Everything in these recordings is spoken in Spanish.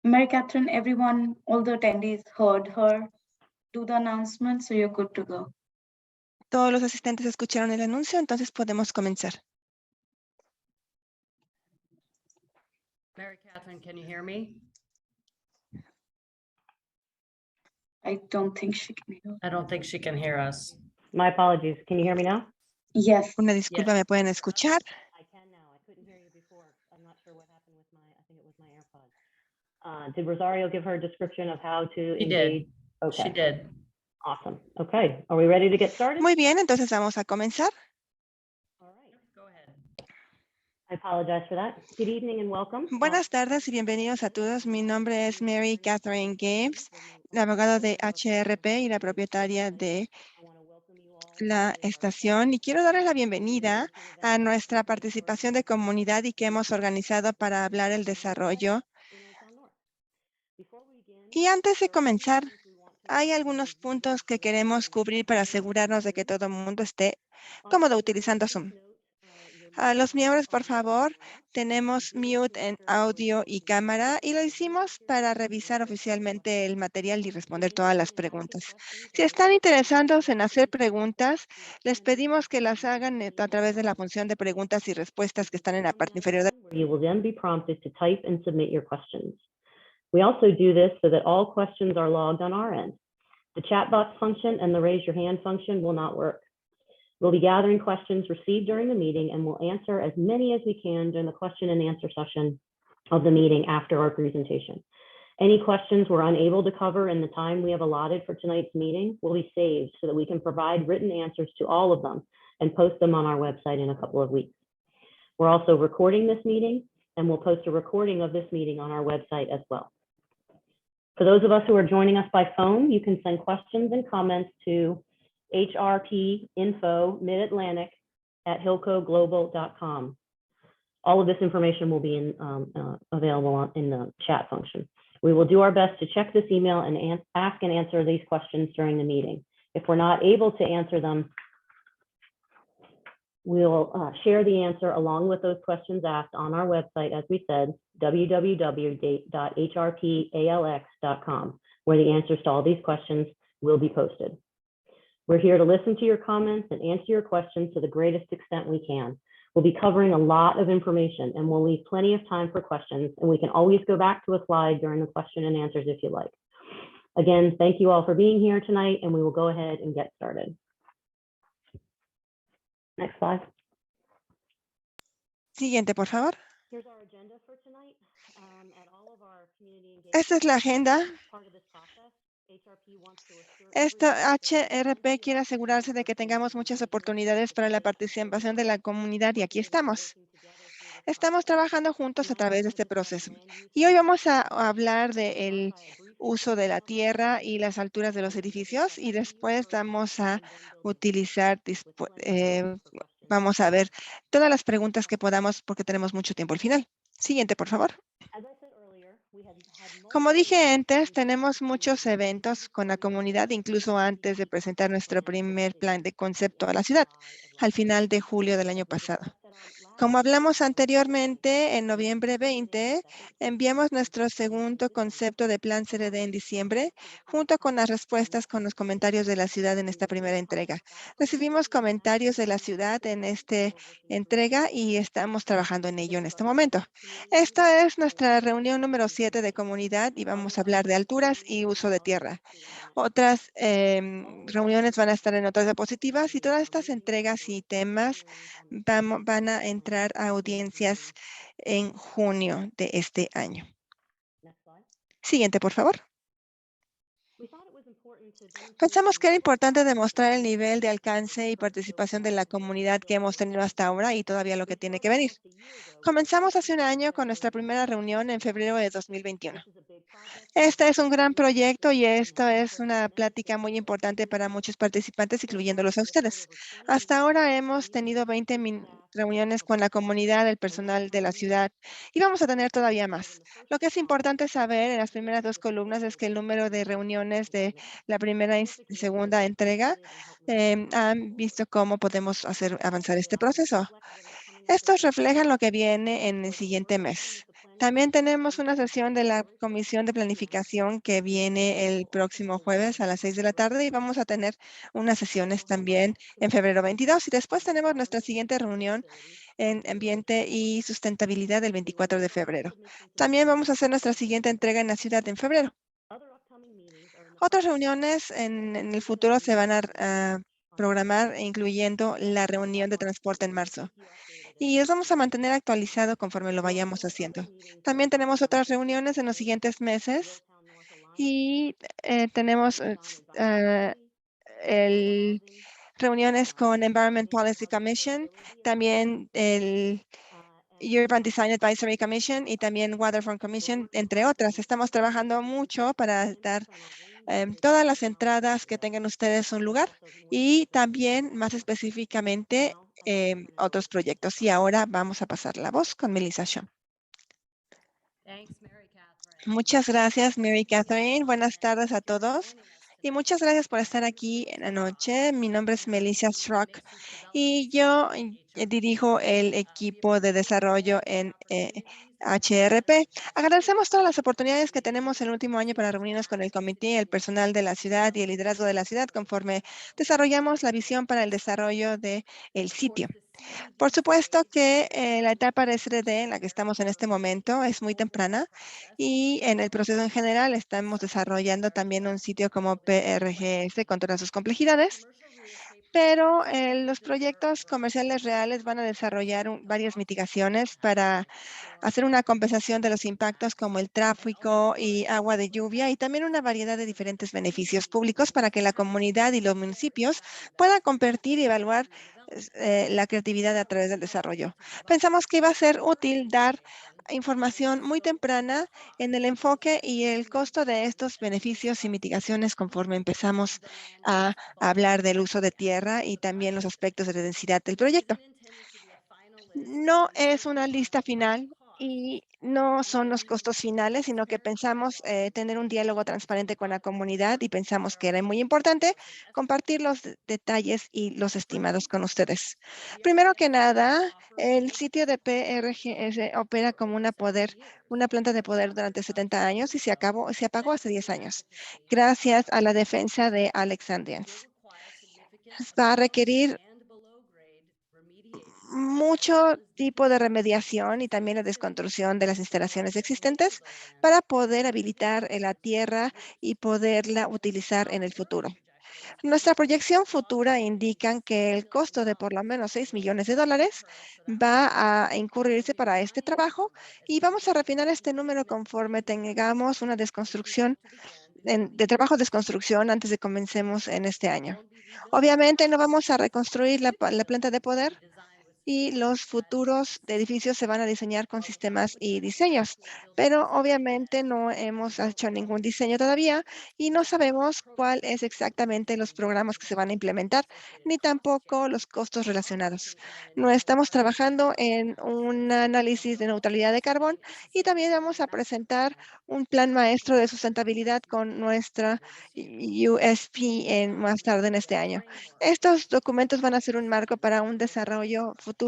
Mary Catherine, everyone, all the attendees heard her do the announcement, so you're good to go. Todos los asistentes escucharon el anuncio, entonces podemos comenzar. Mary Catherine, can you hear me? I don't think she can hear. I don't think she can hear us. My apologies. Can you hear me now? Yes. Una disculpa, Yes. ¿me pueden escuchar? I can now. I couldn't hear you before. I'm not sure what happened with I think it was my AirPods. Did Rosario give her a description of how to She engage? did. Okay. She did. Awesome. Okay. Are we ready to get started? Muy bien, entonces vamos a comenzar. All right. Go ahead. I apologize for that. Good evening and welcome. Buenas tardes y bienvenidos a todos. Mi nombre es Mary Catherine Games, la abogada de HRP y la propietaria de I want to welcome you all la estación. Y quiero darles la bienvenida a nuestra participación de comunidad y que hemos organizado para hablar el desarrollo. in Old Town North. Before we begin, Y antes de comenzar, we want to hay algunos puntos que queremos cubrir para asegurarnos de que todo el mundo esté cómodo utilizando Zoom. A los miembros, por favor, tenemos mute en audio y cámara y lo hicimos para revisar oficialmente el material y responder todas las preguntas. Si están interesados en hacer preguntas, les pedimos que las hagan a través de la función de preguntas y respuestas que están en la parte inferior de You will then be prompted to type and submit your questions. We also do this so that all questions are logged on our end. The chat box function and the raise your hand function will not work. We'll be gathering questions received during the meeting and we'll answer as many as we can during the question and answer session of the meeting after our presentation. Any questions we're unable to cover in the time we have allotted for tonight's meeting will be saved so that we can provide written answers to all of them and post them on our website in a couple of weeks. We're also recording this meeting and we'll post a recording of this meeting on our website as well. For those of us who are joining us by phone, you can send questions and comments to hrpinfo.midatlantic@hilcoglobal.com. All of this information will be available in the chat function. We will do our best to check this email and ask and answer these questions during the meeting. If we're not able to answer them, we'll share the answer along with those questions asked on our website, as we said, www.hrpalx.com, where the answers to all these questions will be posted. We're here to listen to your comments and answer your questions to the greatest extent we can. We'll be covering a lot of information and we'll leave plenty of time for questions, and we can always go back to a slide during the question and answers if you like. Again, thank you all for being here tonight, and we will go ahead and get started. Next slide. Siguiente, por favor. Here's our agenda for tonight. At all of our community engagement Esta es la agenda. part of this process, HRP wants to assure Esta HRP quiere asegurarse de que tengamos muchas oportunidades para la participación de la comunidad y aquí estamos. Estamos trabajando juntos a través de este proceso. Y hoy vamos a hablar del uso de la tierra y las alturas de los edificios y después vamos a utilizar, vamos a ver todas las preguntas que podamos porque tenemos mucho tiempo al final. Siguiente, por favor. Como dije antes, tenemos muchos eventos con la comunidad, incluso antes de presentar nuestro primer plan de concepto a la ciudad, al final de julio del año pasado. Como hablamos anteriormente, en noviembre 20, enviamos nuestro segundo concepto de plan CRD en diciembre, junto con las respuestas con los comentarios de la ciudad en esta primera entrega. Recibimos comentarios de la ciudad en esta entrega y estamos trabajando en ello en este momento. Esta es nuestra reunión número 7 de comunidad y vamos a hablar de alturas y uso de tierra. Otras reuniones van a estar en otras diapositivas y todas estas entregas y temas van a entrar a audiencias en junio de este año. Siguiente, por favor. Pensamos que era importante demostrar el nivel de alcance y participación de la comunidad que hemos tenido hasta ahora y todavía lo que tiene que venir. Comenzamos hace un año con nuestra primera reunión en febrero de 2021. Este es un gran proyecto y esto es una plática muy importante para muchos participantes, incluyéndolos a ustedes. Hasta ahora hemos tenido 20 reuniones con la comunidad, el personal de la ciudad y vamos a tener todavía más. Lo que es importante saber en las primeras dos columnas es que el número de reuniones de la primera y segunda entrega han visto cómo podemos hacer avanzar este proceso. Estos reflejan lo que viene en el siguiente mes. También tenemos una sesión de la Comisión de Planificación que viene el próximo jueves a las 6 de la tarde y vamos a tener unas sesiones también en febrero 22 y después tenemos nuestra siguiente reunión en Ambiente y Sustentabilidad el 24 de febrero. También vamos a hacer nuestra siguiente entrega en la ciudad en febrero. Otras reuniones en el futuro se van a programar, incluyendo la reunión de transporte en marzo. Y os vamos a mantener actualizado conforme lo vayamos haciendo. También tenemos otras reuniones en los siguientes meses y tenemos reuniones con Environment Policy Commission, también el Urban Design Advisory Commission y también Waterfront Commission, entre otras. Estamos trabajando mucho para dar todas las entradas que tengan ustedes un lugar y también más específicamente otros proyectos. Y ahora vamos a pasar la voz con Melissa Shaw. Thanks, Mary Catherine. Muchas gracias, Mary Catherine. Buenas tardes a todos. Y muchas gracias por estar aquí en la noche. Mi nombre es Melissa Schrock y yo dirijo el equipo de desarrollo en HRP. Agradecemos todas las oportunidades que tenemos el último año para reunirnos con el comité, el personal de la ciudad y el liderazgo de la ciudad conforme desarrollamos la visión para el desarrollo del sitio. Por supuesto que la etapa de SDD en la que estamos en este momento es muy temprana y en el proceso en general estamos desarrollando también un sitio como PRGS con todas sus complejidades, pero los proyectos comerciales reales van a desarrollar varias mitigaciones para hacer una compensación de los impactos como el tráfico y agua de lluvia y también una variedad de diferentes beneficios públicos para que la comunidad y los municipios puedan compartir y evaluar la creatividad a través del desarrollo. Pensamos que iba a ser útil dar información muy temprana en el enfoque y el costo de estos beneficios y mitigaciones conforme empezamos a hablar del uso de tierra y también los aspectos de la densidad del proyecto. No es una lista final y no son los costos finales, sino que pensamos tener un diálogo transparente con la comunidad y pensamos que era muy importante compartir los detalles y los estimados con ustedes. Primero que nada, el sitio de PRGS opera como una planta de poder durante 70 años y se apagó hace 10 años, gracias a la defensa de Alexandrians. Va a requerir mucho tipo de remediación y también la desconstrucción de las instalaciones existentes para poder habilitar la tierra y poderla utilizar en el futuro. Nuestra proyección futura indica que el costo de por lo menos $6 millones va a incurrirse para este trabajo y vamos a refinar este número conforme tengamos una desconstrucción de trabajo de desconstrucción antes de comencemos en este año. Obviamente no vamos a reconstruir la planta de poder y los futuros edificios se van a diseñar con sistemas y diseños, pero obviamente no hemos hecho ningún diseño todavía y no sabemos cuál es exactamente los programas que se van a implementar, ni tampoco los costos relacionados. No estamos trabajando en un análisis de neutralidad de carbón y también vamos a presentar un plan maestro de sustentabilidad con nuestra USP más tarde en este año. Estos documentos van a ser un marco para un desarrollo futuro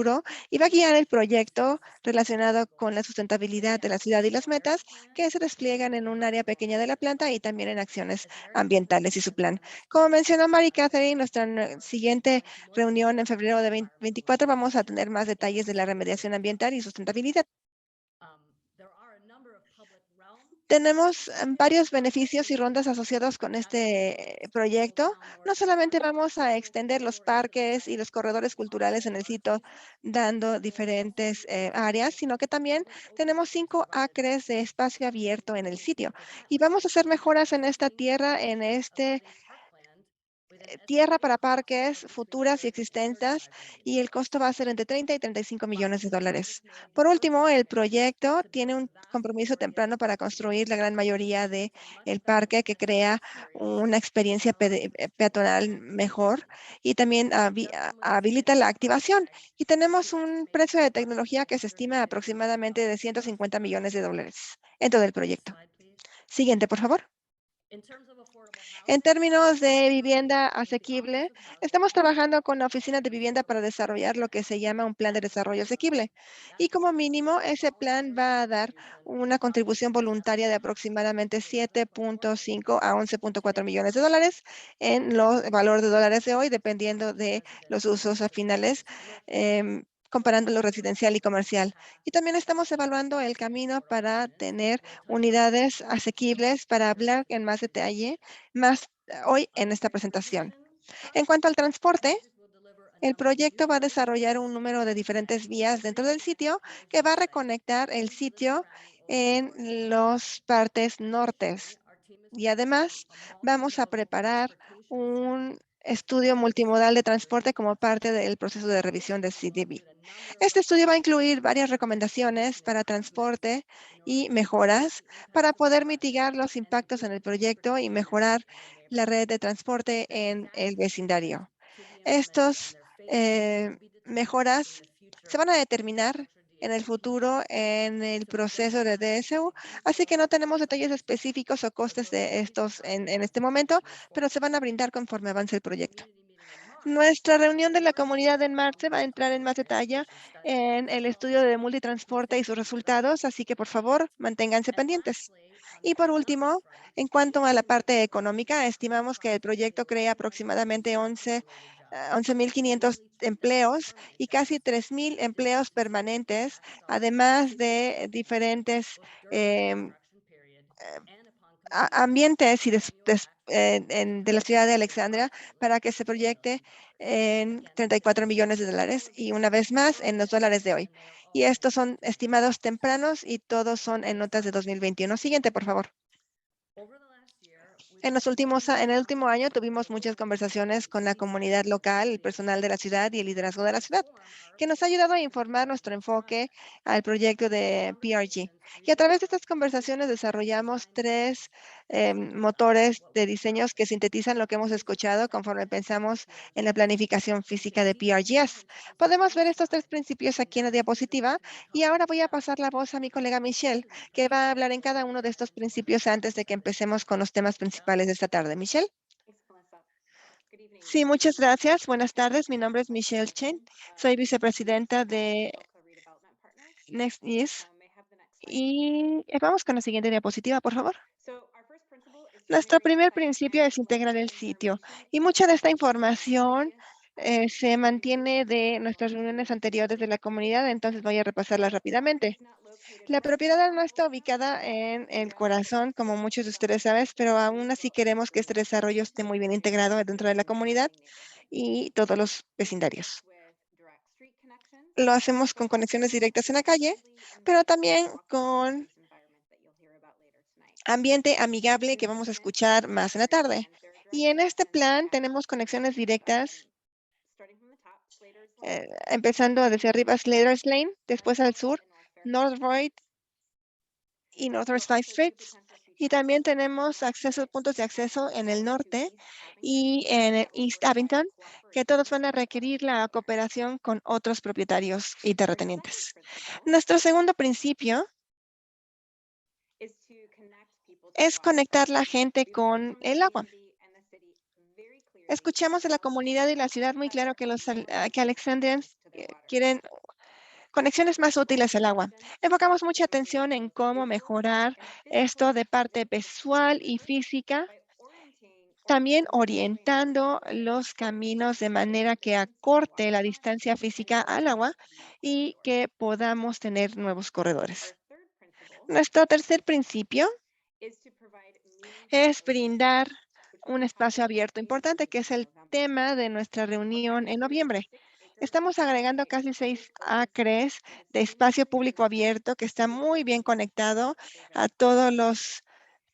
y va a guiar el proyecto relacionado con la sustentabilidad de la ciudad y las metas que se despliegan en un área pequeña de la planta y también en acciones ambientales y su plan. Como mencionó Mary Catherine, nuestra siguiente reunión en febrero de 2024 vamos a tener más detalles de la remediación ambiental y sustentabilidad. Tenemos varios beneficios y rondas asociados con este proyecto. No solamente vamos a extender los parques y los corredores culturales en el sitio, dando diferentes áreas, sino que también tenemos 5 acres de espacio abierto en el sitio. Y vamos a hacer mejoras en esta tierra, tierra para parques futuras y existentes, y el costo va a ser entre 30 y 35 millones de dólares. Por último, el proyecto tiene un compromiso temprano para construir la gran mayoría del parque que crea una experiencia peatonal mejor y también habilita la activación. Y tenemos un precio de tecnología que se estima aproximadamente de 150 millones de dólares en todo el proyecto. Siguiente, por favor. En términos de vivienda asequible, estamos trabajando con la Oficina de Vivienda para desarrollar lo que se llama un plan de desarrollo asequible. Y como mínimo, ese plan va a dar una contribución voluntaria de aproximadamente 7.5 a 11.4 millones de dólares en el valor de dólares de hoy, dependiendo de los usos finales, comparando lo residencial y comercial. Y también estamos evaluando el camino para tener unidades asequibles para hablar en más detalle más hoy en esta presentación. En cuanto al transporte, el proyecto va a desarrollar un número de diferentes vías dentro del sitio que va a reconectar el sitio en las partes nortes. Y además, vamos a preparar un estudio multimodal de transporte como parte del proceso de revisión de CDB. Este estudio va a incluir varias recomendaciones para transporte y mejoras para poder mitigar los impactos en el proyecto y mejorar la red de transporte en el vecindario. Estos mejoras se van a determinar en el futuro en el proceso de DSU, así que no tenemos detalles específicos o costes de estos en este momento, pero se van a brindar conforme avance el proyecto. Nuestra reunión de la comunidad en marzo va a entrar en más detalle en el estudio de multitransporte y sus resultados, así que por favor manténganse pendientes. Y por último, en cuanto a la parte económica, estimamos que el proyecto crea aproximadamente 11.500 empleos y casi 3.000 empleos permanentes, además de diferentes ambientes y de la ciudad de Alexandria para que se proyecte en 34 millones de dólares y una vez más en los dólares de hoy. Y estos son estimados tempranos y todos son en notas de 2021. Siguiente, por favor. En el último año tuvimos muchas conversaciones con la comunidad local, el personal de la ciudad y el liderazgo de la ciudad, que nos ha ayudado a informar nuestro enfoque al proyecto de PRG. Y a través de estas conversaciones desarrollamos 3 motores de diseños que sintetizan lo que hemos escuchado conforme pensamos en la planificación física de PRGS. Podemos ver estos 3 principios aquí en la diapositiva y ahora voy a pasar la voz a mi colega Michelle, que va a hablar en cada uno de estos principios antes de que empecemos con los temas principales de esta tarde. Michelle. Sí, muchas gracias. Buenas tardes. Mi nombre es Michelle Chen. Soy vicepresidenta de NextEase. Y vamos con la siguiente diapositiva, por favor. Nuestro primer principio es integrar el sitio. Y mucha de esta información se mantiene de nuestras reuniones anteriores de la comunidad, entonces voy a repasarlas rápidamente. La propiedad no está ubicada en el corazón, como muchos de ustedes saben, pero aún así queremos que este desarrollo esté muy bien integrado dentro de la comunidad y todos los vecindarios. Lo hacemos con conexiones directas en la calle, pero también con ambiente amigable que vamos a escuchar más en la tarde. Y en este plan tenemos conexiones directas, empezando desde arriba Slater's Lane, después al sur, North Royd y Northwest 5 Streets. Y también tenemos puntos de acceso en el norte y en el East Abington, que todos van a requerir la cooperación con otros propietarios y terratenientes. Nuestro segundo principio es conectar la gente con el agua. Escuchamos de la comunidad y la ciudad muy claro que los Alexandrians quieren conexiones más útiles al agua. Enfocamos mucha atención en cómo mejorar esto de parte visual y física, también orientando los caminos de manera que acorte la distancia física al agua y que podamos tener nuevos corredores. Nuestro tercer principio es brindar un espacio abierto importante, que es el tema de nuestra reunión en noviembre. Estamos agregando casi 6 acres de espacio público abierto que está muy bien conectado a todos los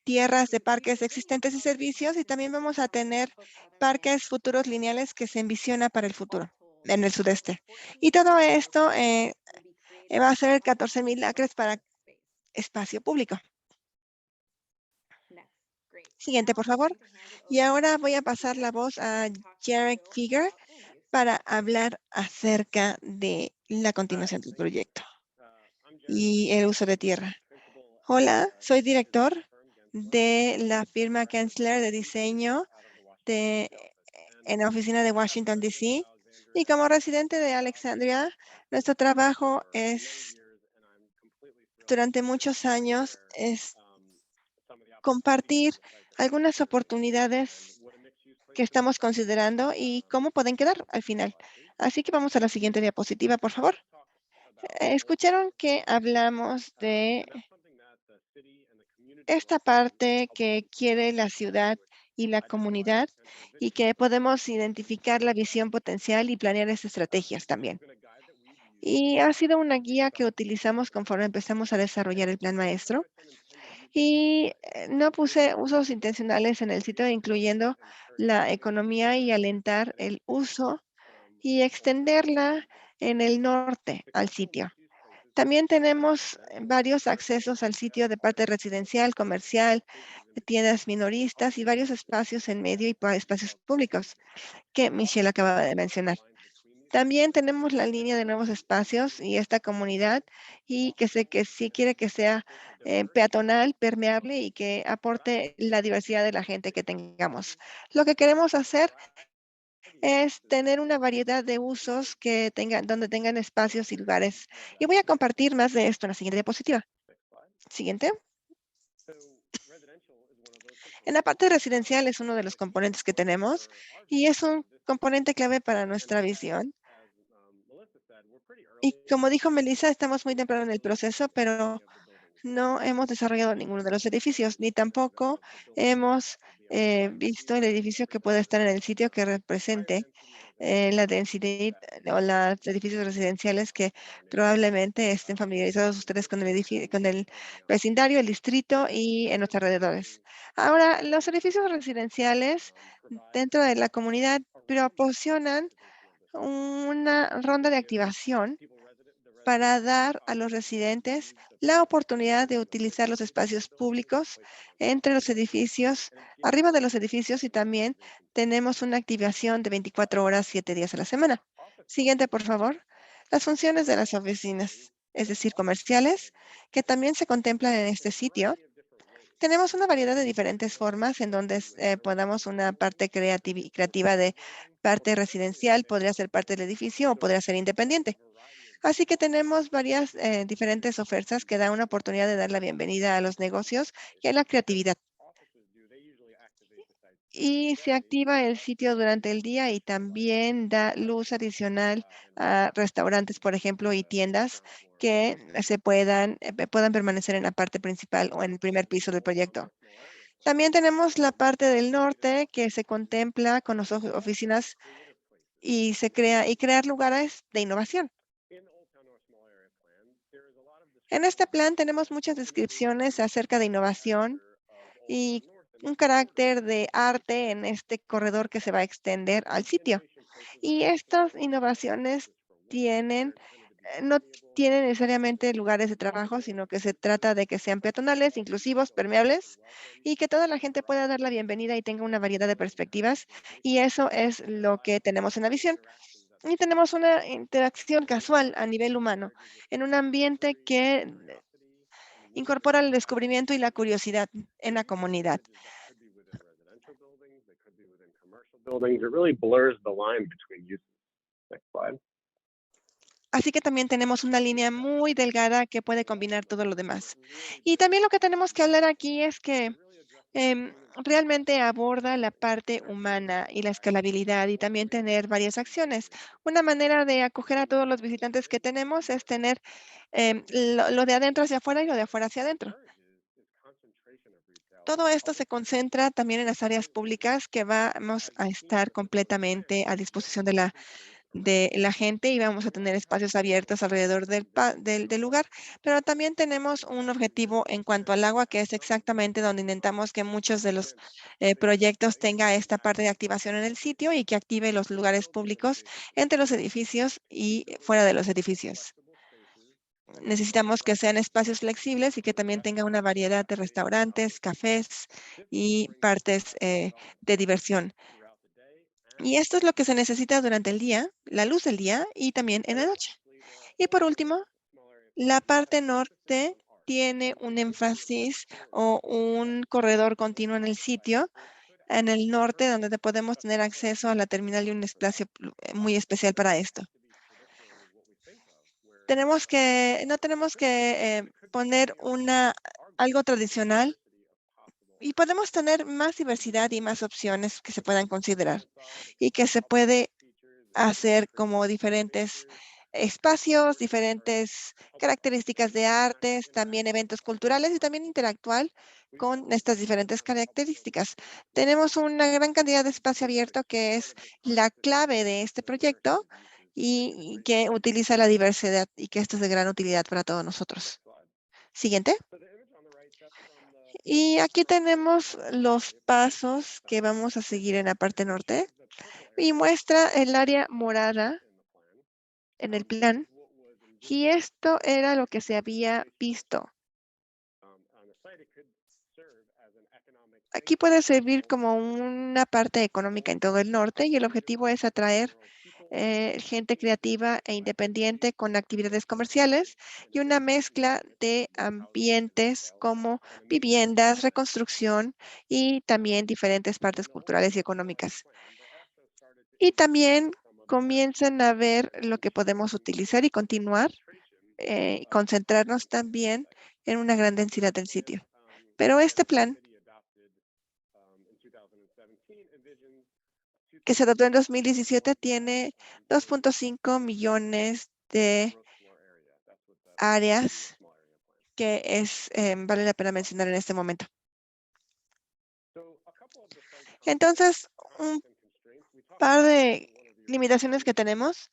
tierras de parques existentes y servicios, y también vamos a tener parques futuros lineales que se envisiona para el futuro en el sudeste. Y todo esto va a ser 14,000 acres para espacio público. Siguiente, por favor. Y ahora voy a pasar la voz a Jared Figger para hablar acerca de la continuación del proyecto y el uso de tierra. Hola, soy director de la firma Kensler de diseño en la oficina de Washington, D.C. Y como residente de Alexandria, nuestro trabajo es, durante muchos años, es compartir algunas oportunidades que estamos considerando y cómo pueden quedar al final. Así que vamos a la siguiente diapositiva, por favor. Escucharon que hablamos de esta parte que quiere la ciudad y la comunidad y que podemos identificar la visión potencial y planear esas estrategias también. Y ha sido una guía que utilizamos conforme empezamos a desarrollar el plan maestro. Y no puse usos intencionales en el sitio, incluyendo la economía y alentar el uso y extenderla en el norte al sitio. También tenemos varios accesos al sitio de parte residencial, comercial, de tiendas minoristas y varios espacios en medio y espacios públicos que Michelle acaba de mencionar. También tenemos la línea de nuevos espacios y esta comunidad y que sé que sí quiere que sea peatonal, permeable y que aporte la diversidad de la gente que tengamos. Lo que queremos hacer es tener una variedad de usos que tengan, donde tengan espacios y lugares. Y voy a compartir más de esto en la siguiente diapositiva. Siguiente. En la parte residencial es uno de los componentes que tenemos y es un componente clave para nuestra visión. Y como dijo Melissa, estamos muy temprano en el proceso, pero no hemos desarrollado ninguno de los edificios, ni tampoco hemos visto el edificio que puede estar en el sitio que represente la densidad o los edificios residenciales que probablemente estén familiarizados ustedes con el edificio, con el vecindario, el distrito y en los alrededores. Ahora, los edificios residenciales dentro de la comunidad proporcionan una ronda de activación para dar a los residentes la oportunidad de utilizar los espacios públicos entre los edificios, arriba de los edificios, y también tenemos una activación de 24 horas, 7 días a la semana. Siguiente, por favor. Las funciones de las oficinas, es decir, comerciales, que también se contemplan en este sitio. Tenemos una variedad de diferentes formas en donde podamos una parte creativa de parte residencial, podría ser parte del edificio o podría ser independiente. Así que tenemos varias diferentes ofertas que dan una oportunidad de dar la bienvenida a los negocios y a la creatividad. Y se activa el sitio durante el día y también da luz adicional a restaurantes, por ejemplo, y tiendas que puedan permanecer en la parte principal o en el primer piso del proyecto. También tenemos la parte del norte que se contempla con las oficinas y crear lugares de innovación. En este plan tenemos muchas descripciones acerca de innovación y un carácter de arte en este corredor que se va a extender al sitio. Y estas innovaciones no tienen necesariamente lugares de trabajo, sino que se trata de que sean peatonales, inclusivos, permeables y que toda la gente pueda dar la bienvenida y tenga una variedad de perspectivas. Y eso es lo que tenemos en la visión. Y tenemos una interacción casual a nivel humano en un ambiente que incorpora el descubrimiento y la curiosidad en la comunidad. Buildings, it really blurs the line between uses. Next slide. Así que también tenemos una línea muy delgada que puede combinar todo lo demás. Y también lo que tenemos que hablar aquí es que realmente aborda la parte humana y la escalabilidad y también tener varias acciones. Una manera de acoger a todos los visitantes que tenemos es tener lo de adentro hacia afuera y lo de afuera hacia adentro. Todo esto se concentra también en las áreas públicas que vamos a estar completamente a disposición de la gente y vamos a tener espacios abiertos alrededor del lugar, pero también tenemos un objetivo en cuanto al agua, que es exactamente donde intentamos que muchos de los proyectos tenga esta parte de activación en el sitio y que active los lugares públicos entre los edificios y fuera de los edificios. Necesitamos que sean espacios flexibles y que también tenga una variedad de restaurantes, cafés y partes de diversión. Y esto es lo que se necesita durante el día, la luz del día y también en la noche. Y por último, la parte norte tiene un énfasis o un corredor continuo en el sitio, en el norte, donde podemos tener acceso a la terminal y un espacio muy especial para esto. No tenemos que poner algo tradicional y podemos tener más diversidad y más opciones que se puedan considerar y que se puede hacer como diferentes espacios, diferentes características de artes, también eventos culturales y también interactuar con estas diferentes características. Tenemos una gran cantidad de espacio abierto que es la clave de este proyecto y que utiliza la diversidad y que esto es de gran utilidad para todos nosotros. Siguiente. Y aquí tenemos los pasos que vamos a seguir en la parte norte y muestra el área morada en el plan. Y esto era lo que se había visto. Aquí puede servir como una parte económica en todo el norte y el objetivo es atraer gente creativa e independiente con actividades comerciales y una mezcla de ambientes como viviendas, reconstrucción y también diferentes partes culturales y económicas. Y también comienzan a ver lo que podemos utilizar y continuar, concentrarnos también en una gran densidad del sitio. Pero este plan, que se adoptó en 2017, tiene 2.5 millones de áreas que vale la pena mencionar en este momento. Entonces, un par de limitaciones que tenemos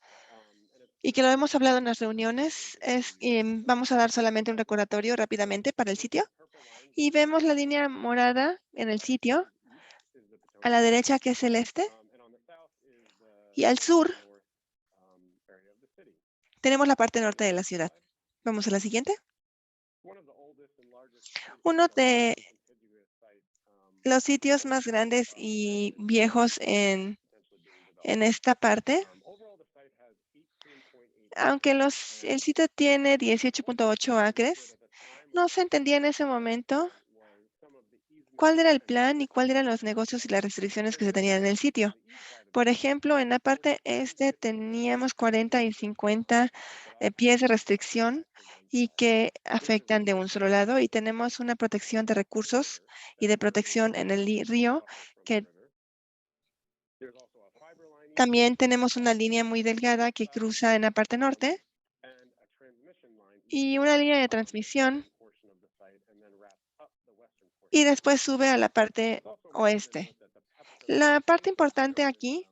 y que lo hemos hablado en las reuniones es, vamos a dar solamente un recordatorio rápidamente para el sitio. Y vemos la línea morada en el sitio, a la derecha que es el este, y al sur tenemos la parte norte de la ciudad. Vamos a la siguiente. Uno de los sitios más grandes y viejos en esta parte, aunque el sitio tiene 18.8 acres, no se entendía en ese momento cuál era el plan y cuáles eran los negocios y las restricciones que se tenían en el sitio. Por ejemplo, en la parte este teníamos 40 y 50 pies de restricción y que afectan de un solo lado y tenemos una protección de recursos y de protección en el río que también tenemos una línea muy delgada que cruza en la parte norte y una línea de transmisión y después sube a la parte oeste. La parte importante aquí,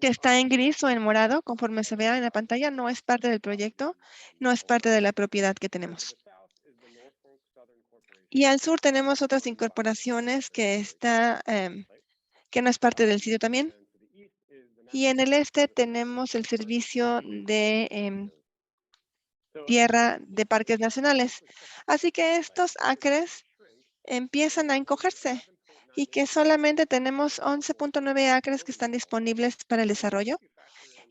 que está en gris o en morado, conforme se vea en la pantalla, no es parte del proyecto, no es parte de la propiedad que tenemos. Y al sur tenemos otras incorporaciones que no es parte del sitio también. Y en el este tenemos el servicio de tierra de parques nacionales. Así que estos acres empiezan a encogerse y que solamente tenemos 11.9 acres que están disponibles para el desarrollo.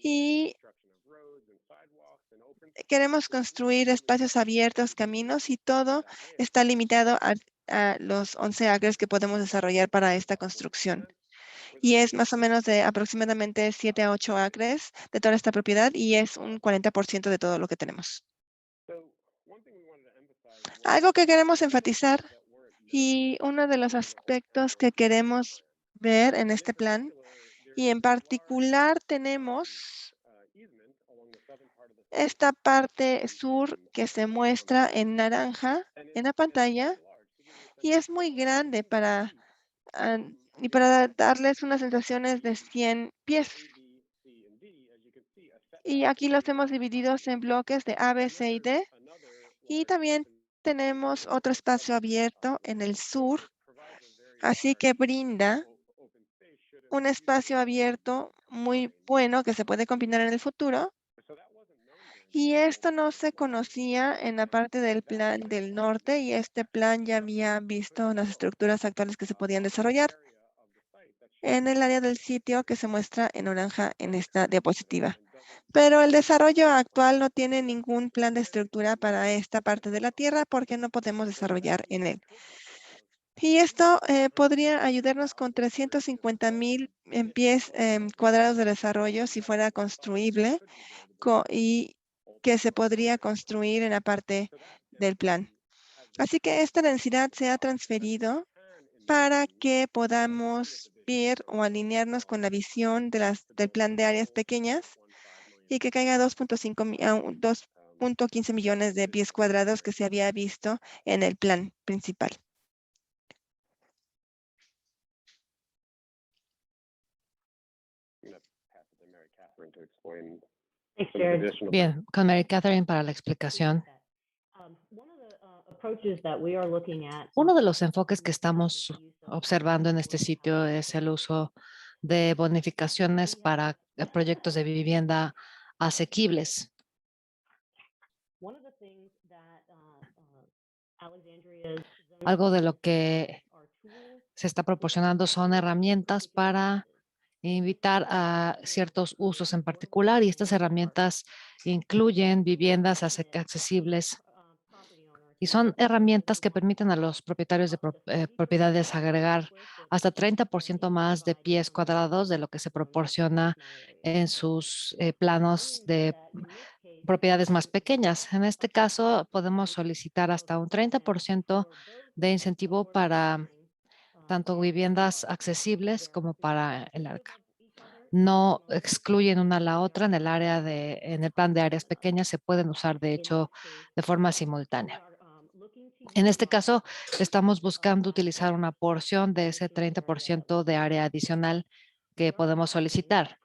Y queremos construir espacios abiertos, caminos y todo está limitado a los 11 acres que podemos desarrollar para esta construcción. Y es más o menos de aproximadamente 7 a 8 acres de toda esta propiedad y es un 40% de todo lo que tenemos. Algo que queremos enfatizar y uno de los aspectos que queremos ver en este plan, y en particular tenemos esta parte sur que se muestra en naranja en la pantalla y es muy grande para darles unas sensaciones de 100 pies. Y aquí los hemos dividido en bloques de A, B, C y D. Y también tenemos otro espacio abierto en el sur, así que brinda un espacio abierto muy bueno que se puede combinar en el futuro. Y esto no se conocía en la parte del plan del norte y este plan ya había visto las estructuras actuales que se podían desarrollar en el área del sitio que se muestra en naranja en esta diapositiva. Pero el desarrollo actual no tiene ningún plan de estructura para esta parte de la Tierra porque no podemos desarrollar en él. Y esto podría ayudarnos con 350,000 en pies cuadrados de desarrollo si fuera construible y que se podría construir en la parte del plan. Así que esta densidad se ha transferido para que podamos ver o alinearnos con la visión del plan de áreas pequeñas y que caiga 2.15 millones de pies cuadrados que se había visto en el plan principal. I'm gonna pass it to Mary Catherine to explain Thanks, some of the Jared. additional. Bien, con Mary Catherine para la explicación. Uno de los enfoques que estamos observando en este sitio es el uso de bonificaciones para proyectos de vivienda asequibles. Algo de lo que se está proporcionando son herramientas para invitar a ciertos usos en particular, y estas herramientas incluyen viviendas accesibles y son herramientas que permiten a los propietarios de propiedades agregar hasta 30% más de pies cuadrados de lo que se proporciona en sus planos de propiedades más pequeñas. En este caso, podemos solicitar hasta un 30% de incentivo para tanto viviendas accesibles como para el ARCA. No excluyen una a la otra en en el plan de áreas pequeñas, se pueden usar de hecho de forma simultánea. En este caso, estamos buscando utilizar una porción de ese 30% de área adicional que podemos solicitar.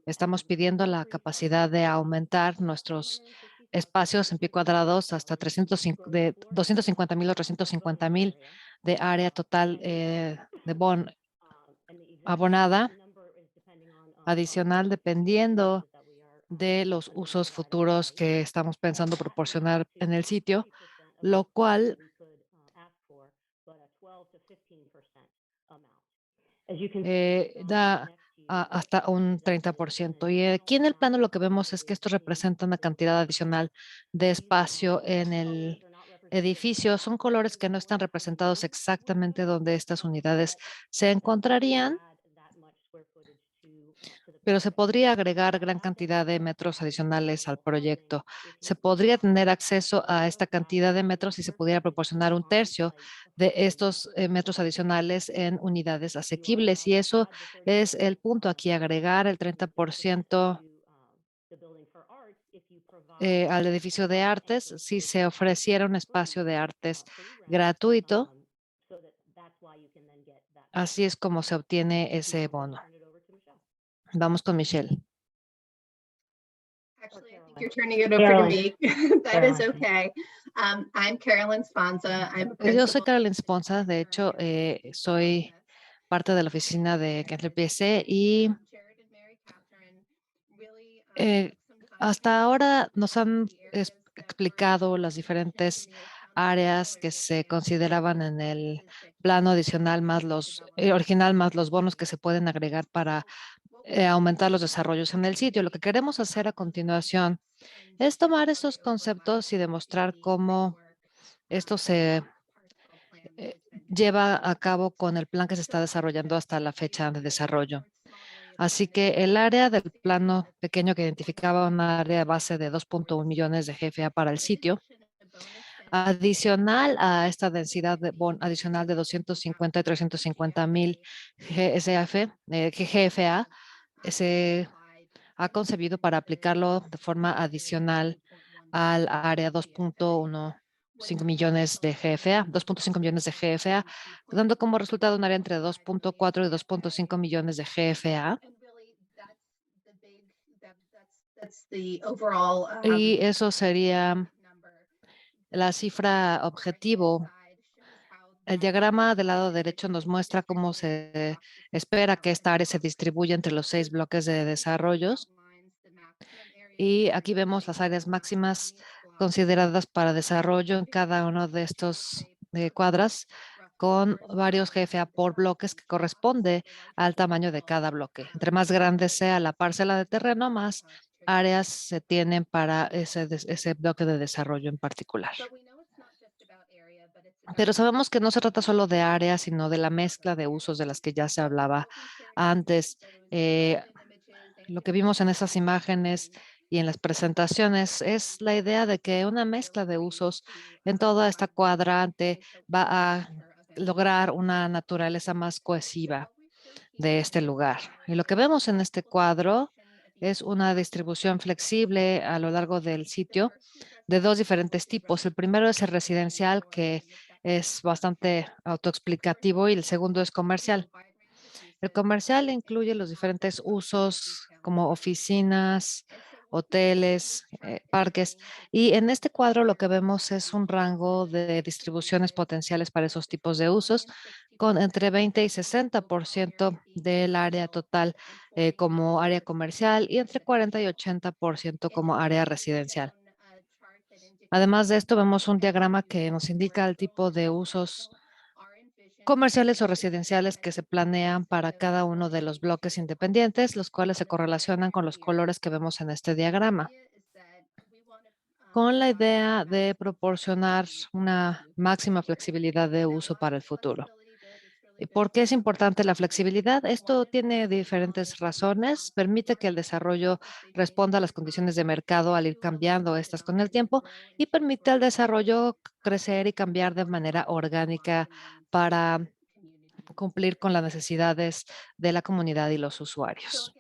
Estamos pidiendo la capacidad de aumentar nuestros espacios en pie cuadrados hasta 250,000 o 350,000 de área total abonada adicional, dependiendo de los usos futuros que estamos pensando proporcionar en el sitio, lo cual da hasta un 30%. Y aquí en el plano lo que vemos es que esto representa una cantidad adicional de espacio en el edificio. Son colores que no están representados exactamente donde estas unidades se encontrarían, pero se podría agregar gran cantidad de metros adicionales al proyecto. Se podría tener acceso a esta cantidad de metros si se pudiera proporcionar un tercio de estos metros adicionales en unidades asequibles. Y eso es el punto aquí, agregar el 30% al edificio de artes si se ofreciera un espacio de artes gratuito. Así es como se obtiene ese bono. Vamos con Michelle. Actually, I think you're turning it over to me. That is okay. I'm Carolyn Sponza. I'm a Yo soy principal. Carolyn Sponza, de hecho, soy parte de la oficina de Kentler PC y Jared and Mary Catherine really, hasta ahora nos han explicado las diferentes áreas que se consideraban en el plano adicional más original más los bonos que se pueden agregar para aumentar los desarrollos en el sitio. Lo que queremos hacer a continuación es tomar estos conceptos y demostrar cómo esto se lleva a cabo con el plan que se está desarrollando hasta la fecha de desarrollo. Así que el área del plano pequeño que identificaba una área base de 2.1 millones de GFA para el sitio, adicional a esta densidad adicional de 250 y 350,000 GFA, se ha concebido para aplicarlo de forma adicional al área 2.15 millones de GFA, 2.5 millones de GFA, dando como resultado un área entre 2.4 y 2.5 millones de GFA. Y eso sería la cifra objetivo. El diagrama del lado derecho nos muestra cómo se espera que esta área se distribuya entre los 6 bloques de desarrollos. Y aquí vemos las áreas máximas consideradas para desarrollo en cada uno de estos cuadras. con varios GFA por bloques que corresponde al tamaño de cada bloque. Entre más grande sea la parcela de terreno, más áreas se tienen para ese bloque de desarrollo en particular. Pero sabemos que no se trata solo de áreas, sino de la mezcla de usos de las que ya se hablaba antes. Lo que vimos en esas imágenes y en las presentaciones es la idea de que una mezcla de usos en toda esta cuadrante va a lograr una naturaleza más cohesiva de este lugar. Y lo que vemos en este cuadro es una distribución flexible a lo largo del sitio de dos diferentes tipos. El primero es el residencial, que es bastante autoexplicativo, y el segundo es comercial. El comercial incluye los diferentes usos como oficinas, hoteles, parques. Y en este cuadro lo que vemos es un rango de distribuciones potenciales para esos tipos de usos, con entre 20 y 60% del área total como área comercial y entre 40 y 80% como área residencial. Además de esto, vemos un diagrama que nos indica el tipo de usos comerciales o residenciales que se planean para cada uno de los bloques independientes, los cuales se correlacionan con los colores que vemos en este diagrama, con la idea de proporcionar una máxima flexibilidad de uso para el futuro. ¿Y por qué es importante la flexibilidad? Esto tiene diferentes razones. Permite que el desarrollo responda a las condiciones de mercado al ir cambiando estas con el tiempo, y permite al desarrollo crecer y cambiar de manera orgánica para cumplir con las necesidades de la comunidad y los usuarios.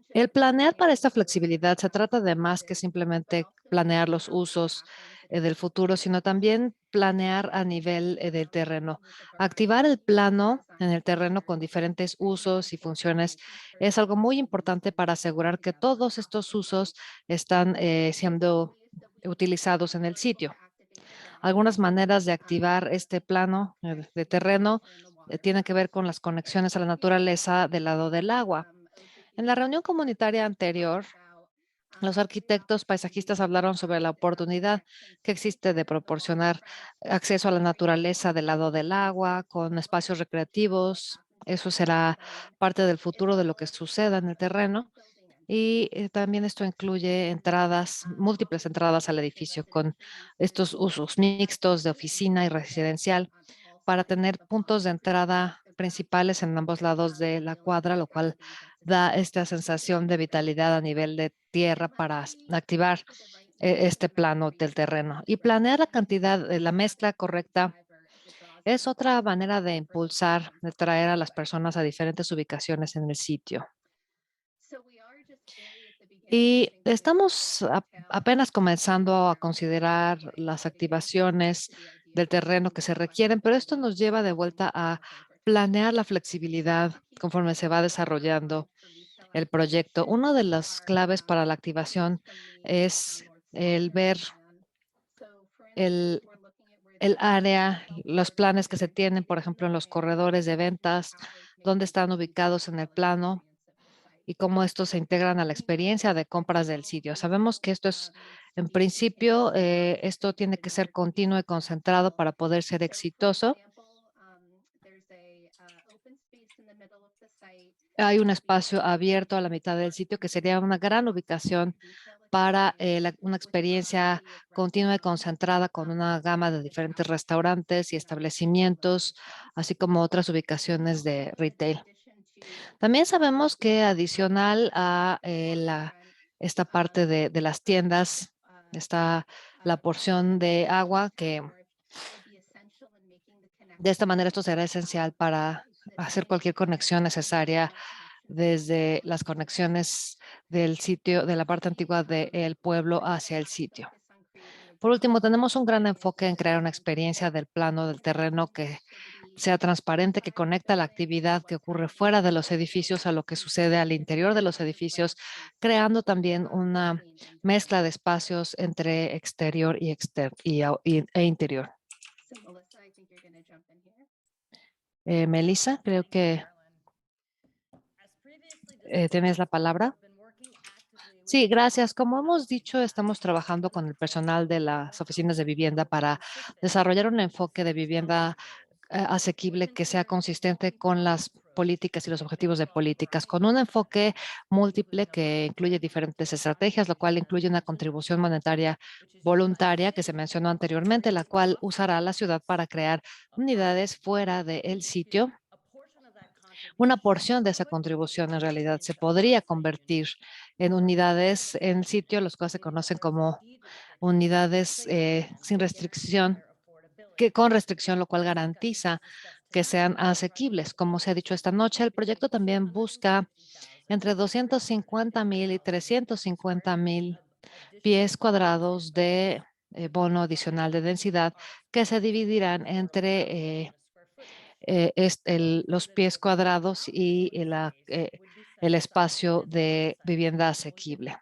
El planear para esta flexibilidad se trata de más que simplemente planear los usos del futuro, sino también planear a nivel del terreno. Activar el plano en el terreno con diferentes usos y funciones es algo muy importante para asegurar que todos estos usos están siendo utilizados en el sitio. Algunas maneras de activar este plano de terreno tienen que ver con las conexiones a la naturaleza del lado del agua. En la reunión comunitaria anterior, los arquitectos paisajistas hablaron sobre la oportunidad que existe de proporcionar acceso a la naturaleza del lado del agua, con espacios recreativos. Eso será parte del futuro de lo que suceda en el terreno. Y también esto incluye entradas, múltiples entradas al edificio con estos usos mixtos de oficina y residencial, para tener puntos de entrada principales en ambos lados de la cuadra, lo cual da esta sensación de vitalidad a nivel de tierra para activar este plano del terreno. Y planear la cantidad, la mezcla correcta es otra manera de impulsar, de traer a las personas a diferentes ubicaciones en el sitio. Y estamos apenas comenzando a considerar las activaciones del terreno que se requieren, pero esto nos lleva de vuelta a planear la flexibilidad conforme se va desarrollando el proyecto. Una de las claves para la activación es el ver el, el área, los planes que se tienen, por ejemplo, en los corredores de ventas, dónde están ubicados en el plano y cómo estos se integran a la experiencia de compras del sitio. Sabemos que esto es, en principio, esto tiene que ser continuo y concentrado para poder ser exitoso. Hay un espacio abierto a la mitad del sitio que sería una gran ubicación para una experiencia continua y concentrada con una gama de diferentes restaurantes y establecimientos, así como otras ubicaciones de retail. También sabemos que adicional a esta parte de las tiendas está la porción de agua, que de esta manera esto será esencial para hacer cualquier conexión necesaria desde las conexiones del sitio, de la parte antigua del pueblo hacia el sitio. Por último, tenemos un gran enfoque en crear una experiencia del plano del terreno que sea transparente, que conecta la actividad que ocurre fuera de los edificios a lo que sucede al interior de los edificios, creando también una mezcla de espacios entre exterior e interior. Melissa, creo que tienes la palabra. Sí, gracias. Como hemos dicho, estamos trabajando con el personal de las oficinas de vivienda para desarrollar un enfoque de vivienda asequible que sea consistente con las políticas y los objetivos de políticas, con un enfoque múltiple que incluye diferentes estrategias, lo cual incluye una contribución monetaria voluntaria que se mencionó anteriormente, la cual usará la ciudad para crear unidades fuera del sitio. Una porción de esa contribución en realidad se podría convertir en unidades en sitio, los cuales se conocen como unidades sin restricción, que con restricción, lo cual garantiza que sean asequibles. Como se ha dicho esta noche, el proyecto también busca entre 250,000 y 350,000 pies cuadrados de bono adicional de densidad que se dividirán entre los pies cuadrados y el espacio de vivienda asequible.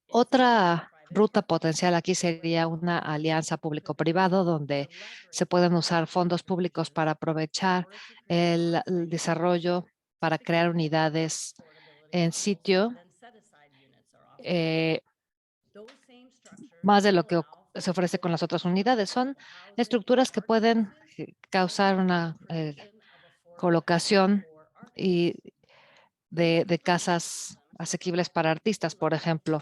Otra ruta potencial aquí sería una alianza público-privado donde se pueden usar fondos públicos para aprovechar el desarrollo para crear unidades en sitio, eh, más de lo que se ofrece con las otras unidades. Son estructuras que pueden causar una colocación y de casas asequibles para artistas, por ejemplo.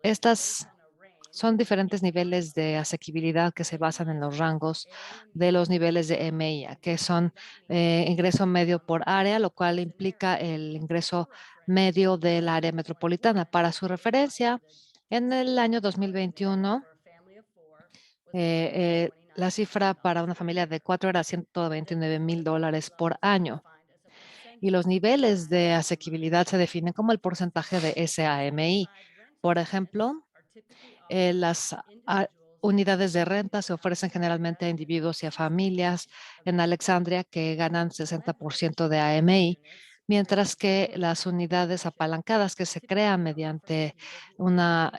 Estas son diferentes niveles de asequibilidad que se basan en los rangos de los niveles de MIA, que son ingreso medio por área, lo cual implica el ingreso medio del área metropolitana. Para su referencia, en el año 2021, la cifra para una familia de 4 era $129,000 por año. Y los niveles de asequibilidad se definen como el porcentaje de SAMI. Por ejemplo, las unidades de renta se ofrecen generalmente a individuos y a familias en Alexandria que ganan 60% de AMI, mientras que las unidades apalancadas que se crean mediante una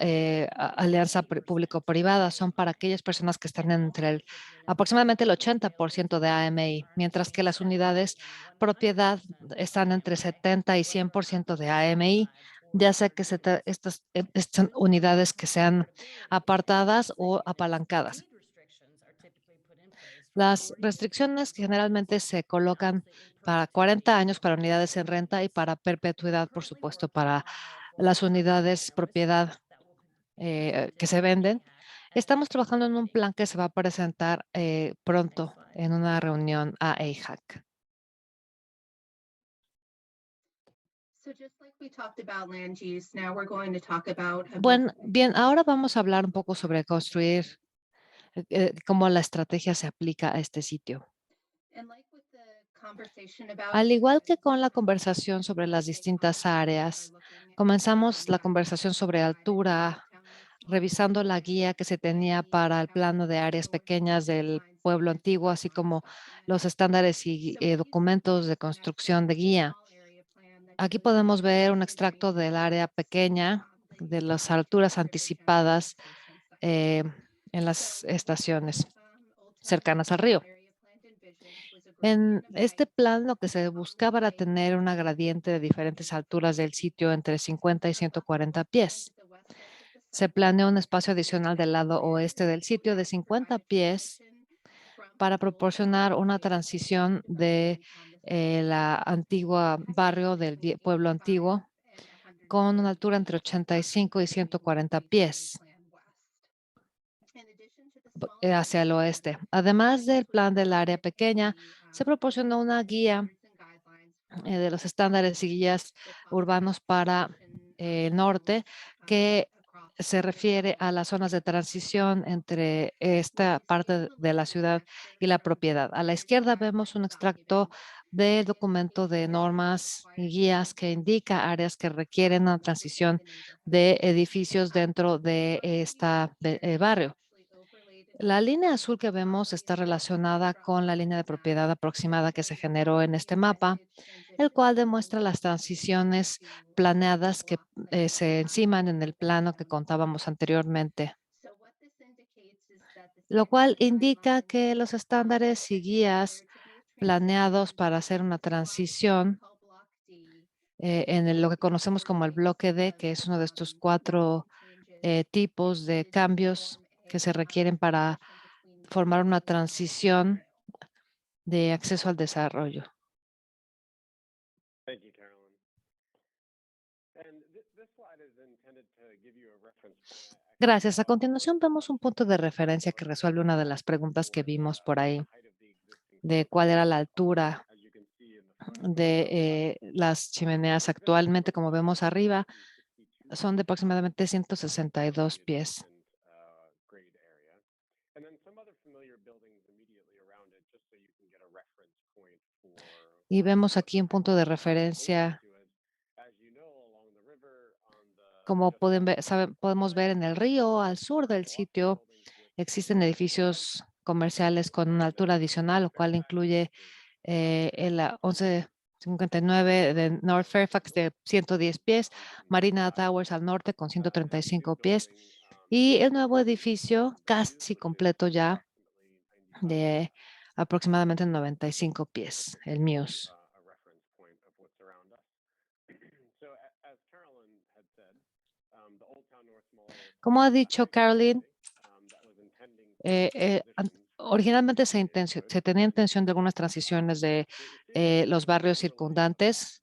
alianza público-privada son para aquellas personas que están entre aproximadamente el 80% de AMI, mientras que las unidades propiedad están entre 70 y 100% de AMI, ya sea que estas unidades que sean apartadas o apalancadas. Las restricciones que generalmente se colocan para 40 años para unidades en renta y para perpetuidad, por supuesto, para las unidades propiedad que se venden. Estamos trabajando en un plan que se va a presentar pronto en una reunión a AIHAC. Bueno, bien, ahora vamos a hablar un poco sobre construir, cómo la estrategia se aplica a este sitio. Al igual que con la conversación sobre las distintas áreas, comenzamos la conversación sobre altura, revisando la guía que se tenía para el plano de áreas pequeñas del pueblo antiguo, así como los estándares y documentos de construcción de guía. Aquí podemos ver un extracto del área pequeña, de las alturas anticipadas eh, en las estaciones cercanas al río. En este plan, lo que se buscaba era tener una gradiente de diferentes alturas del sitio entre 50 y 140 pies. Se planeó un espacio adicional del lado oeste del sitio de 50 pies para proporcionar una transición de la antigua barrio del pueblo antiguo con una altura entre 85 y 140 pies hacia el oeste. Además del plan del área pequeña, se proporcionó una guía de los estándares y guías urbanos para el norte que se refiere a las zonas de transición entre esta parte de la ciudad y la propiedad. A la izquierda vemos un extracto del documento de normas y guías que indica áreas que requieren una transición de edificios dentro de este barrio. La línea azul que vemos está relacionada con la línea de propiedad aproximada que se generó en este mapa, el cual demuestra las transiciones planeadas que se enciman en el plano que contábamos anteriormente, lo cual indica que los estándares y guías planeados para hacer una transición lo que conocemos como el bloque D, que es uno de estos 4 tipos de cambios que se requieren para formar una transición de acceso al desarrollo. Thank you, Carolyn. And this slide is intended to give you a reference point. Gracias. A continuación vemos un punto de referencia que resuelve una de las preguntas que vimos por ahí, de cuál era la altura de las chimeneas actualmente. Como vemos arriba, son de aproximadamente 162 pies. Y vemos aquí un punto de referencia. Como podemos ver en el río, al sur del sitio, existen edificios comerciales con una altura adicional, lo cual incluye el 1159 de North Fairfax de 110 pies, Marina Towers al norte con 135 pies y el nuevo edificio casi completo ya de aproximadamente 95 pies, el Muse. Como ha dicho Carolyn, originalmente se tenía intención de algunas transiciones de los barrios circundantes.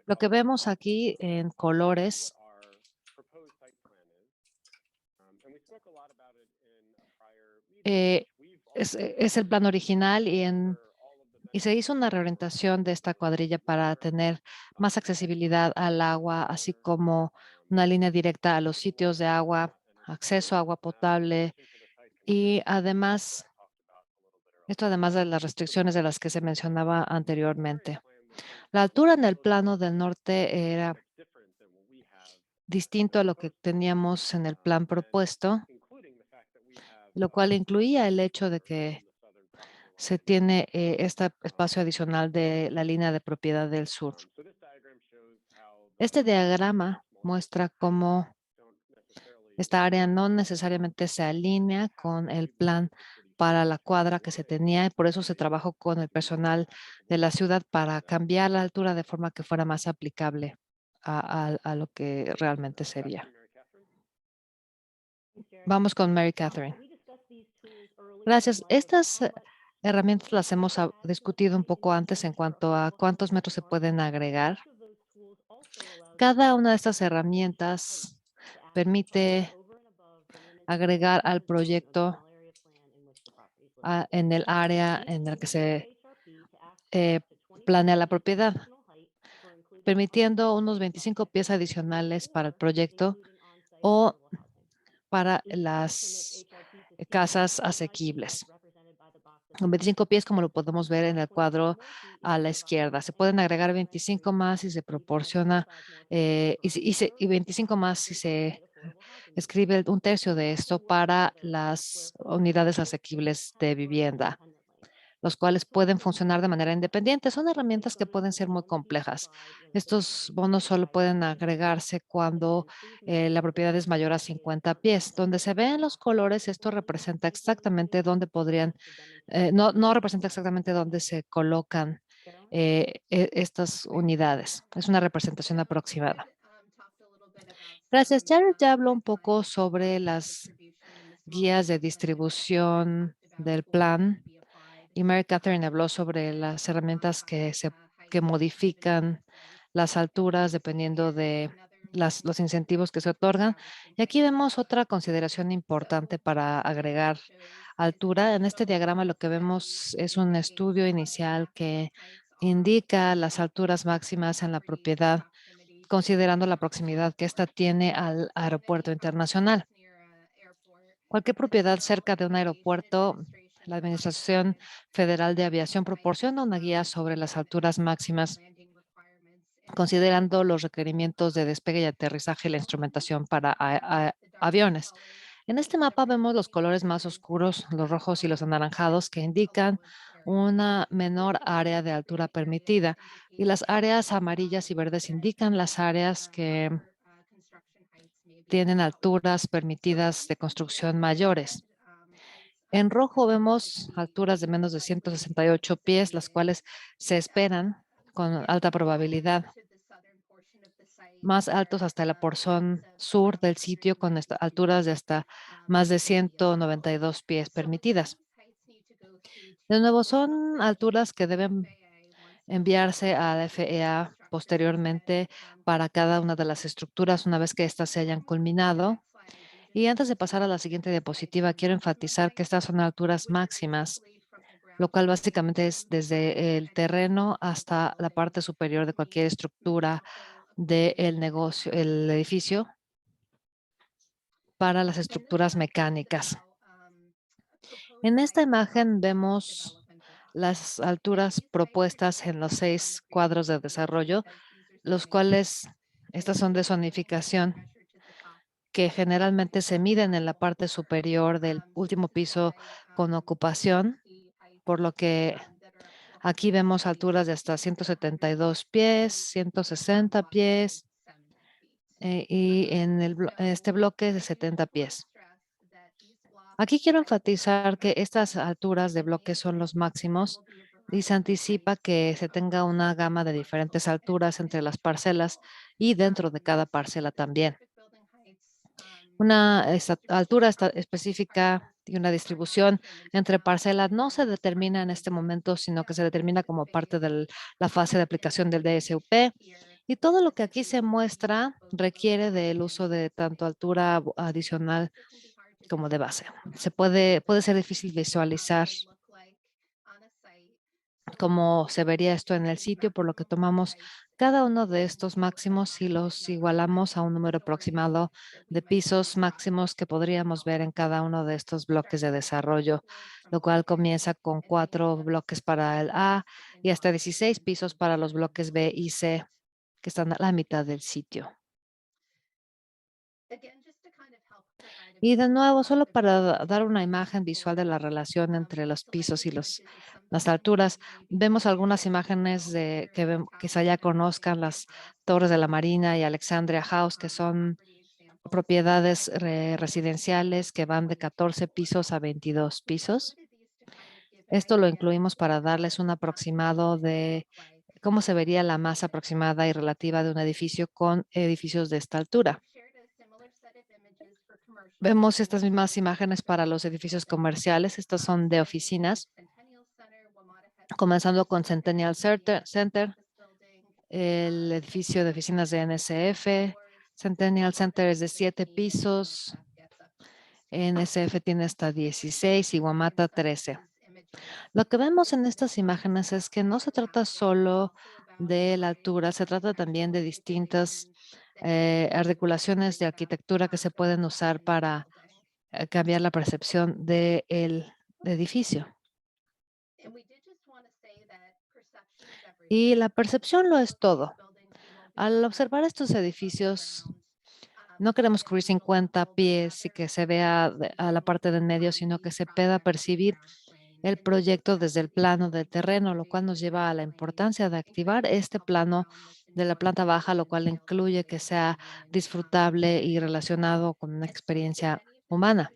Lo que vemos aquí en colores es el plan original y se hizo una reorientación de esta cuadrilla para tener más accesibilidad al agua, así como una línea directa a los sitios de agua, acceso a agua potable y además, esto además de las restricciones de las que se mencionaba anteriormente. La altura en el plano del norte era distinto a lo que teníamos en el plan propuesto, lo cual incluía el hecho de que se tiene este espacio adicional de la línea de propiedad del sur. Este diagrama muestra cómo esta área no necesariamente se alinea con el plan para la cuadra que se tenía y por eso se trabajó con el personal de la ciudad para cambiar la altura de forma que fuera más aplicable a lo que realmente sería. Vamos con Mary Catherine. Gracias. Estas herramientas las hemos discutido un poco antes en cuanto a cuántos metros se pueden agregar. Cada una de estas herramientas permite agregar al proyecto en el área en el que se planea la propiedad, permitiendo unos 25 pies adicionales para el proyecto o para las casas asequibles. Con 25 pies, como lo podemos ver en el cuadro a la izquierda. Se pueden agregar 25 más si se proporciona, y 25 más si se escribe un tercio de esto para las unidades asequibles de vivienda, los cuales pueden funcionar de manera independiente. Son herramientas que pueden ser muy complejas. Estos bonos solo pueden agregarse cuando la propiedad es mayor a 50 pies. Donde se ven los colores, esto representa exactamente dónde podrían, no representa exactamente dónde se colocan estas unidades. Es una representación aproximada. Gracias. Jared ya habló un poco sobre las guías de distribución del plan y Mary Catherine habló sobre las herramientas que modifican las alturas dependiendo de los incentivos que se otorgan. Y aquí vemos otra consideración importante para agregar altura. En este diagrama lo que vemos es un estudio inicial que indica las alturas máximas en la propiedad, considerando la proximidad que ésta tiene al aeropuerto internacional. Cualquier propiedad cerca de un aeropuerto, la Administración Federal de Aviación proporciona una guía sobre las alturas máximas, considerando los requerimientos de despegue y aterrizaje y la instrumentación para aviones. En este mapa vemos los colores más oscuros, los rojos y los anaranjados, que indican una menor área de altura permitida, y las áreas amarillas y verdes indican las áreas que tienen alturas permitidas de construcción mayores. En rojo vemos alturas de menos de 168 pies, las cuales se esperan con alta probabilidad más altos hasta la porción sur del sitio con alturas de hasta más de 192 pies permitidas. De nuevo, son alturas que deben enviarse a la FAA posteriormente para cada una de las estructuras una vez que éstas se hayan culminado. Y antes de pasar a la siguiente diapositiva, quiero enfatizar que estas son alturas máximas, lo cual básicamente es desde el terreno hasta la parte superior de cualquier estructura del negocio, el edificio, para las estructuras mecánicas. En esta imagen vemos las alturas propuestas en los 6 cuadros de desarrollo, los cuales, estas son de zonificación, que generalmente se miden en la parte superior del último piso con ocupación, por lo que aquí vemos alturas de hasta 172 pies, 160 pies, y en este bloque de 70 pies. Aquí quiero enfatizar que estas alturas de bloques son los máximos y se anticipa que se tenga una gama de diferentes alturas entre las parcelas y dentro de cada parcela también. Una altura específica y una distribución entre parcelas no se determina en este momento, sino que se determina como parte de la fase de aplicación del DSUP. Y todo lo que aquí se muestra requiere del uso de tanto altura adicional como de base. Puede ser difícil visualizar cómo se vería esto en el sitio, por lo que tomamos cada uno de estos máximos y los igualamos a un número aproximado de pisos máximos que podríamos ver en cada uno de estos bloques de desarrollo, lo cual comienza con 4 bloques para el A y hasta 16 pisos para los bloques B y C, que están a la mitad del sitio. Y de nuevo, solo para dar una imagen visual de la relación entre los pisos y las alturas, vemos algunas imágenes que quizá ya conozcan, las Torres de la Marina y Alexandria House, que son propiedades residenciales que van de 14 pisos a 22 pisos. Esto lo incluimos para darles un aproximado de cómo se vería la masa aproximada y relativa de un edificio con edificios de esta altura. Vemos estas mismas imágenes para los edificios comerciales. Estos son de oficinas, comenzando con Centennial Center, el edificio de oficinas de NSF. Centennial Center es de 7 pisos. NSF tiene hasta 16 y Guamata 13. Lo que vemos en estas imágenes es que no se trata solo de la altura, se trata también de distintas articulaciones de arquitectura que se pueden usar para cambiar la percepción del edificio. Y la percepción lo es todo. Al observar estos edificios, no queremos cubrir 50 pies y que se vea a la parte de en medio, sino que se pueda percibir el proyecto desde el plano del terreno, lo cual nos lleva a la importancia de activar este plano de la planta baja, lo cual incluye que sea disfrutable y relacionado con una experiencia humana.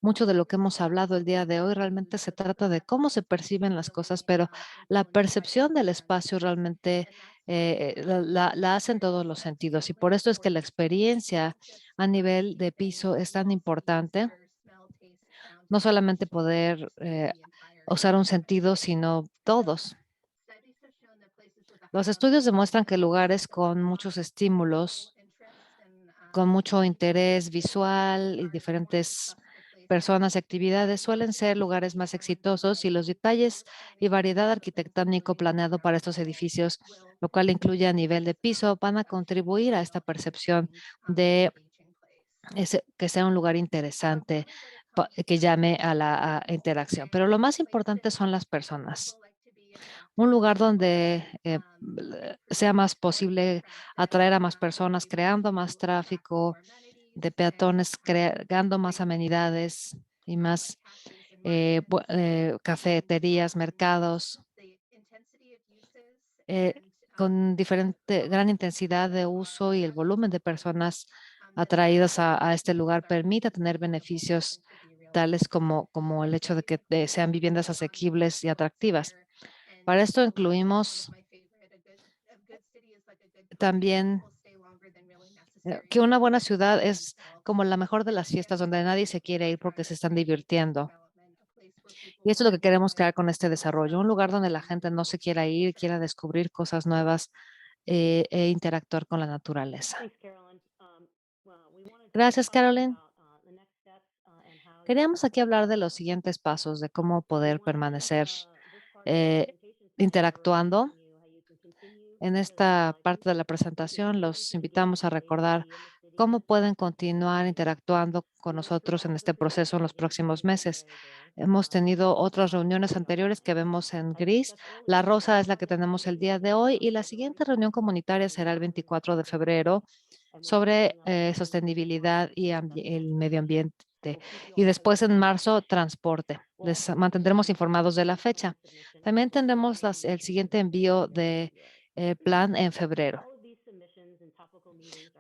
Mucho de lo que hemos hablado el día de hoy realmente se trata de cómo se perciben las cosas, pero la percepción del espacio realmente la hacen todos los sentidos. Y por esto es que la experiencia a nivel de piso es tan importante. No solamente poder usar un sentido, sino todos. Los estudios demuestran que lugares con muchos estímulos, con mucho interés visual y diferentes personas y actividades suelen ser lugares más exitosos y los detalles y variedad arquitectónico planeado para estos edificios, lo cual incluye a nivel de piso, van a contribuir a esta percepción de que sea un lugar interesante que llame a la interacción. Pero lo más importante son las personas. Un lugar donde sea más posible atraer a más personas, creando más tráfico de peatones, creando más amenidades y más cafeterías, mercados, con gran intensidad de uso y el volumen de personas atraídas a este lugar permite tener beneficios tales como el hecho de que sean viviendas asequibles y atractivas. Para esto incluimos también que una buena ciudad es como la mejor de las fiestas donde nadie se quiere ir porque se están divirtiendo. Y eso es lo que queremos crear con este desarrollo, un lugar donde la gente no se quiera ir, quiera descubrir cosas nuevas e interactuar con la naturaleza. Gracias, Carolyn. Queríamos aquí hablar de los siguientes pasos, de cómo poder permanecer interactuando. En esta parte de la presentación los invitamos a recordar cómo pueden continuar interactuando con nosotros en este proceso en los próximos meses. Hemos tenido otras reuniones anteriores que vemos en gris. La rosa es la que tenemos el día de hoy y la siguiente reunión comunitaria será el 24 de febrero sobre sostenibilidad y el medio ambiente. Y después en marzo, transporte. Les mantendremos informados de la fecha. También tendremos el siguiente envío de plan en febrero.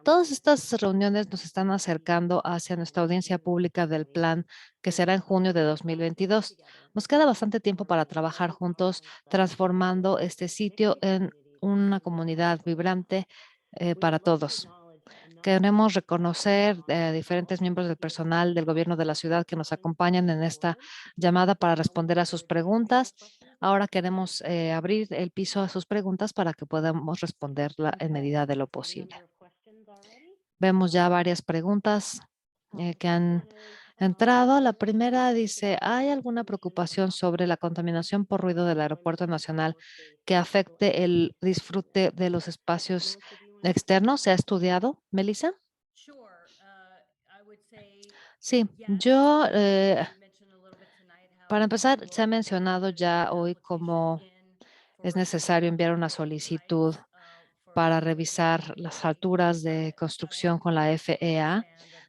Todas estas reuniones nos están acercando hacia nuestra audiencia pública del plan que será en junio de 2022. Nos queda bastante tiempo para trabajar juntos transformando este sitio en una comunidad vibrante para todos. Queremos reconocer a diferentes miembros del personal del gobierno de la ciudad que nos acompañan en esta llamada para responder a sus preguntas. Ahora queremos abrir el piso a sus preguntas para que podamos responderla en medida de lo posible. Vemos ya varias preguntas que han entrado. La primera dice, ¿hay alguna preocupación sobre la contaminación por ruido del Aeropuerto Nacional que afecte el disfrute de los espacios externos? ¿Se ha estudiado, Melissa? Sí, yo, para empezar, se ha mencionado ya hoy cómo es necesario enviar una solicitud para revisar las alturas de construcción con la FEA.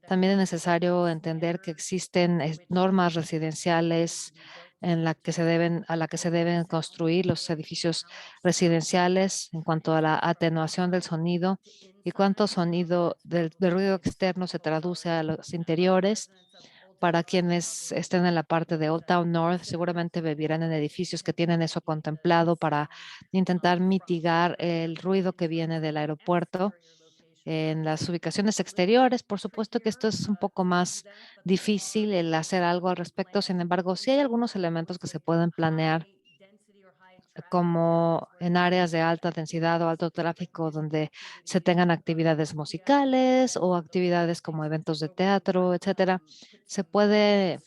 También es necesario entender que existen normas residenciales a la que se deben construir los edificios residenciales en cuanto a la atenuación del sonido y cuánto sonido del ruido externo se traduce a los interiores. Para quienes estén en la parte de Old Town North, seguramente vivirán en edificios que tienen eso contemplado para intentar mitigar el ruido que viene del aeropuerto. En las ubicaciones exteriores, por supuesto que esto es un poco más difícil el hacer algo al respecto. Sin embargo, sí hay algunos elementos que se pueden planear como en áreas de alta densidad o alto tráfico donde se tengan actividades musicales o actividades como eventos de teatro, etcétera. Se puede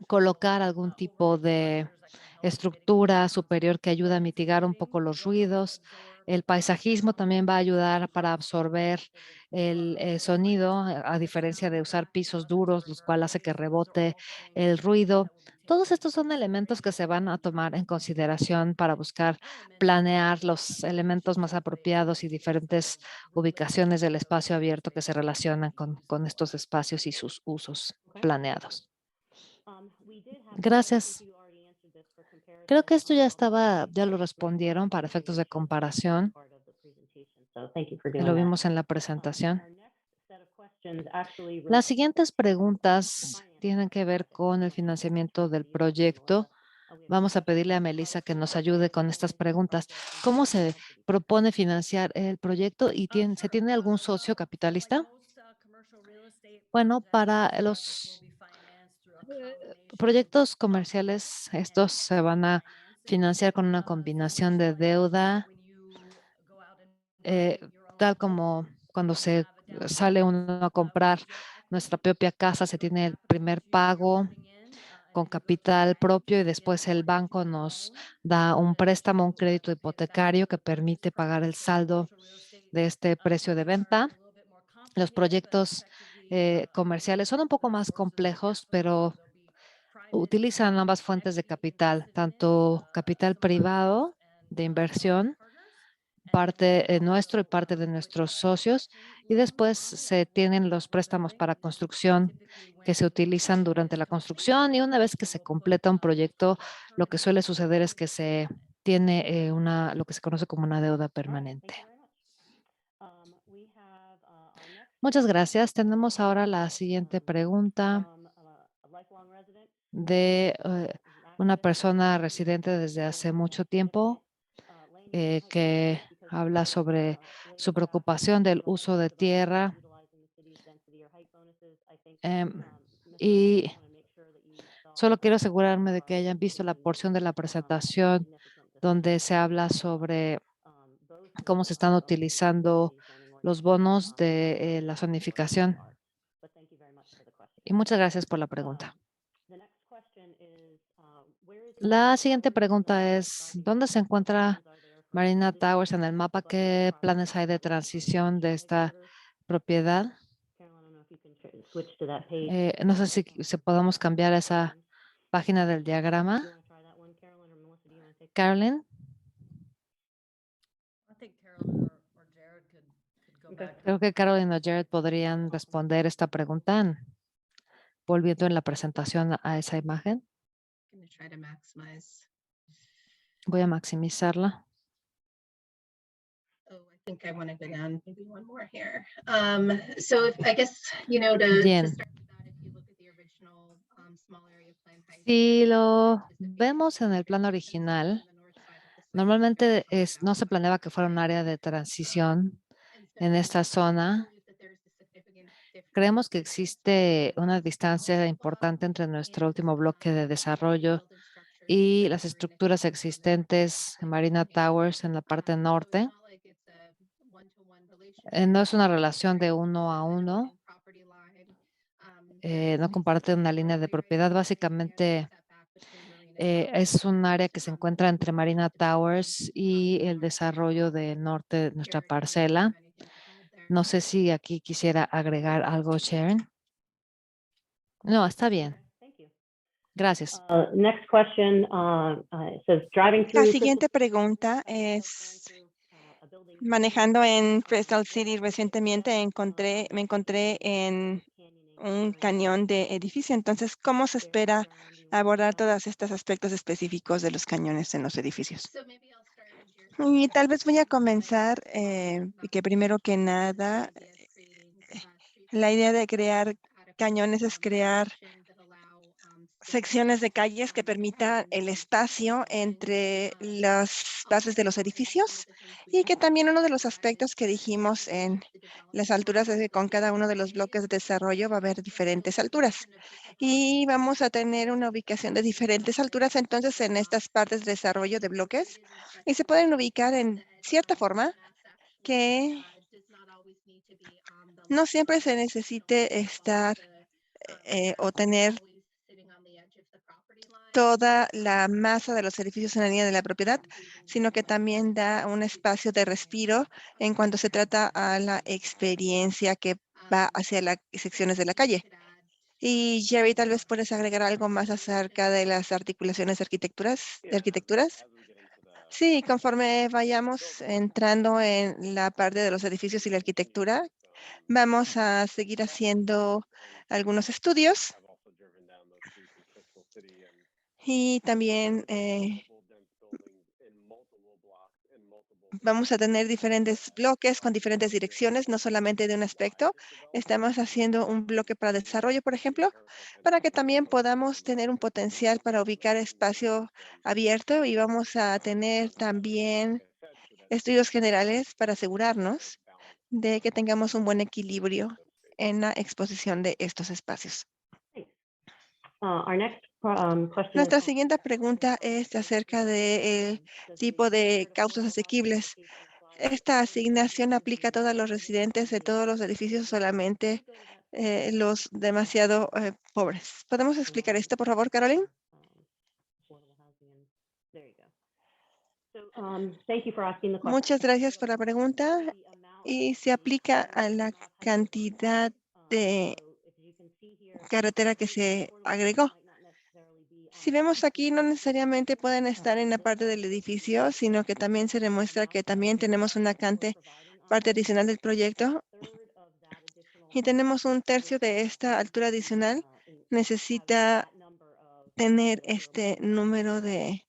colocar algún tipo de estructura superior que ayude a mitigar un poco los ruidos. El paisajismo también va a ayudar para absorber el sonido, a diferencia de usar pisos duros, los cuales hace que rebote el ruido. Todos estos son elementos que se van a tomar en consideración para buscar planear los elementos más apropiados y diferentes ubicaciones del espacio abierto que se relacionan con estos espacios y sus usos planeados. Gracias. Creo que esto ya lo respondieron para efectos de comparación. Lo vimos en la presentación. Las siguientes preguntas tienen que ver con el financiamiento del proyecto. Vamos a pedirle a Melissa que nos ayude con estas preguntas. ¿Cómo se propone financiar el proyecto y se tiene algún socio capitalista? Bueno, para los proyectos comerciales, estos se van a financiar con una combinación de deuda, tal como cuando se sale uno a comprar nuestra propia casa, se tiene el primer pago con capital propio y después el banco nos da un préstamo, un crédito hipotecario que permite pagar el saldo de este precio de venta. Los proyectos comerciales son un poco más complejos, pero utilizan ambas fuentes de capital, tanto capital privado de inversión, parte nuestro y parte de nuestros socios, y después se tienen los préstamos para construcción que se utilizan durante la construcción, y una vez que se completa un proyecto, lo que suele suceder es que se tiene lo que se conoce como una deuda permanente. Muchas gracias. Tenemos ahora la siguiente pregunta de una persona residente desde hace mucho tiempo que habla sobre su preocupación del uso de tierra. Y solo quiero asegurarme de que hayan visto la porción de la presentación donde se habla sobre cómo se están utilizando los bonos de la zonificación. Y muchas gracias por la pregunta. La siguiente pregunta es, ¿dónde se encuentra Marina Towers en el mapa? ¿Qué planes hay de transición de esta propiedad? No sé si podemos cambiar esa página del diagrama. Carolyn, creo que Carolyn o Jared podrían responder esta pregunta volviendo en la presentación a esa imagen. Gonna try to maximize. Voy a maximizarla. Oh, I think I want to go down maybe one more here. So if, I guess, to Bien. start with that, if you look at the original, small area plan height, Si there's lo specific vemos en el plano restrictions original, on the north side of the site normalmente from the no se house. planeaba que fuera un área de transición And en so esta we zona. believe that there's a significant difference Creemos que between existe una the distancia house importante entre nuestro and, último bloque de the desarrollo building structures y that las are next estructuras to the existentes en Marina site. Towers en la parte So it's norte. not like it's a one-to-one relationship. No es una It's relación de very uno a within uno. property line. There is No a comparten una línea de propiedad. very Básicamente setback between Marina Towers es un área que se encuentra entre Marina Towers development, y el north. desarrollo del norte de nuestra Jared, I don't know if you parcela. have anything to add there. No sé si aquí quisiera agregar algo, Sharon. No, está bien. Gracias. Next question, it says driving La through. siguiente pregunta es, manejando en Crystal City recientemente me encontré en un cañón de edificio. Entonces, ¿cómo se espera abordar todos estos aspectos específicos de los cañones en los edificios? So maybe I'll start and Jared can Y tal jump vez voy a in. comenzar que primero que nada, la idea de crear cañones es crear secciones de calles que permitan el espacio entre las bases de los edificios y que también uno de los aspectos que dijimos en las alturas es que con cada uno de los bloques de desarrollo va a haber diferentes alturas y vamos a tener una ubicación de diferentes alturas entonces en estas partes de desarrollo de bloques y se pueden ubicar en cierta forma que no siempre se necesite estar o tener toda la masa de los edificios en la línea de la propiedad, sino que también da un espacio de respiro en cuanto se trata a la experiencia que va hacia las secciones de la calle. Y Jerry, tal vez puedes agregar algo más acerca de las articulaciones de arquitecturas. Sí, conforme vayamos entrando en la parte de los edificios y la arquitectura, vamos a seguir haciendo algunos estudios y también vamos a tener diferentes bloques con diferentes direcciones, no solamente de un aspecto. Estamos haciendo un bloque para desarrollo, por ejemplo, para que también podamos tener un potencial para ubicar espacio abierto y vamos a tener también estudios generales para asegurarnos de que tengamos un buen equilibrio en la exposición de estos espacios. Our next question Nuestra is, siguiente pregunta es acerca del tipo de causas asequibles. ¿Esta asignación aplica a todos los residentes de todos los edificios o solamente los demasiado pobres? ¿Podemos explicar esto, por favor, Caroline? thank you for asking the question. Muchas gracias por la pregunta y se aplica a la cantidad de carretera que se agregó. Si vemos aquí, no necesariamente pueden estar en la parte del edificio, sino que también se demuestra que también tenemos una parte adicional del proyecto y tenemos un tercio de esta altura adicional. Necesita tener este número de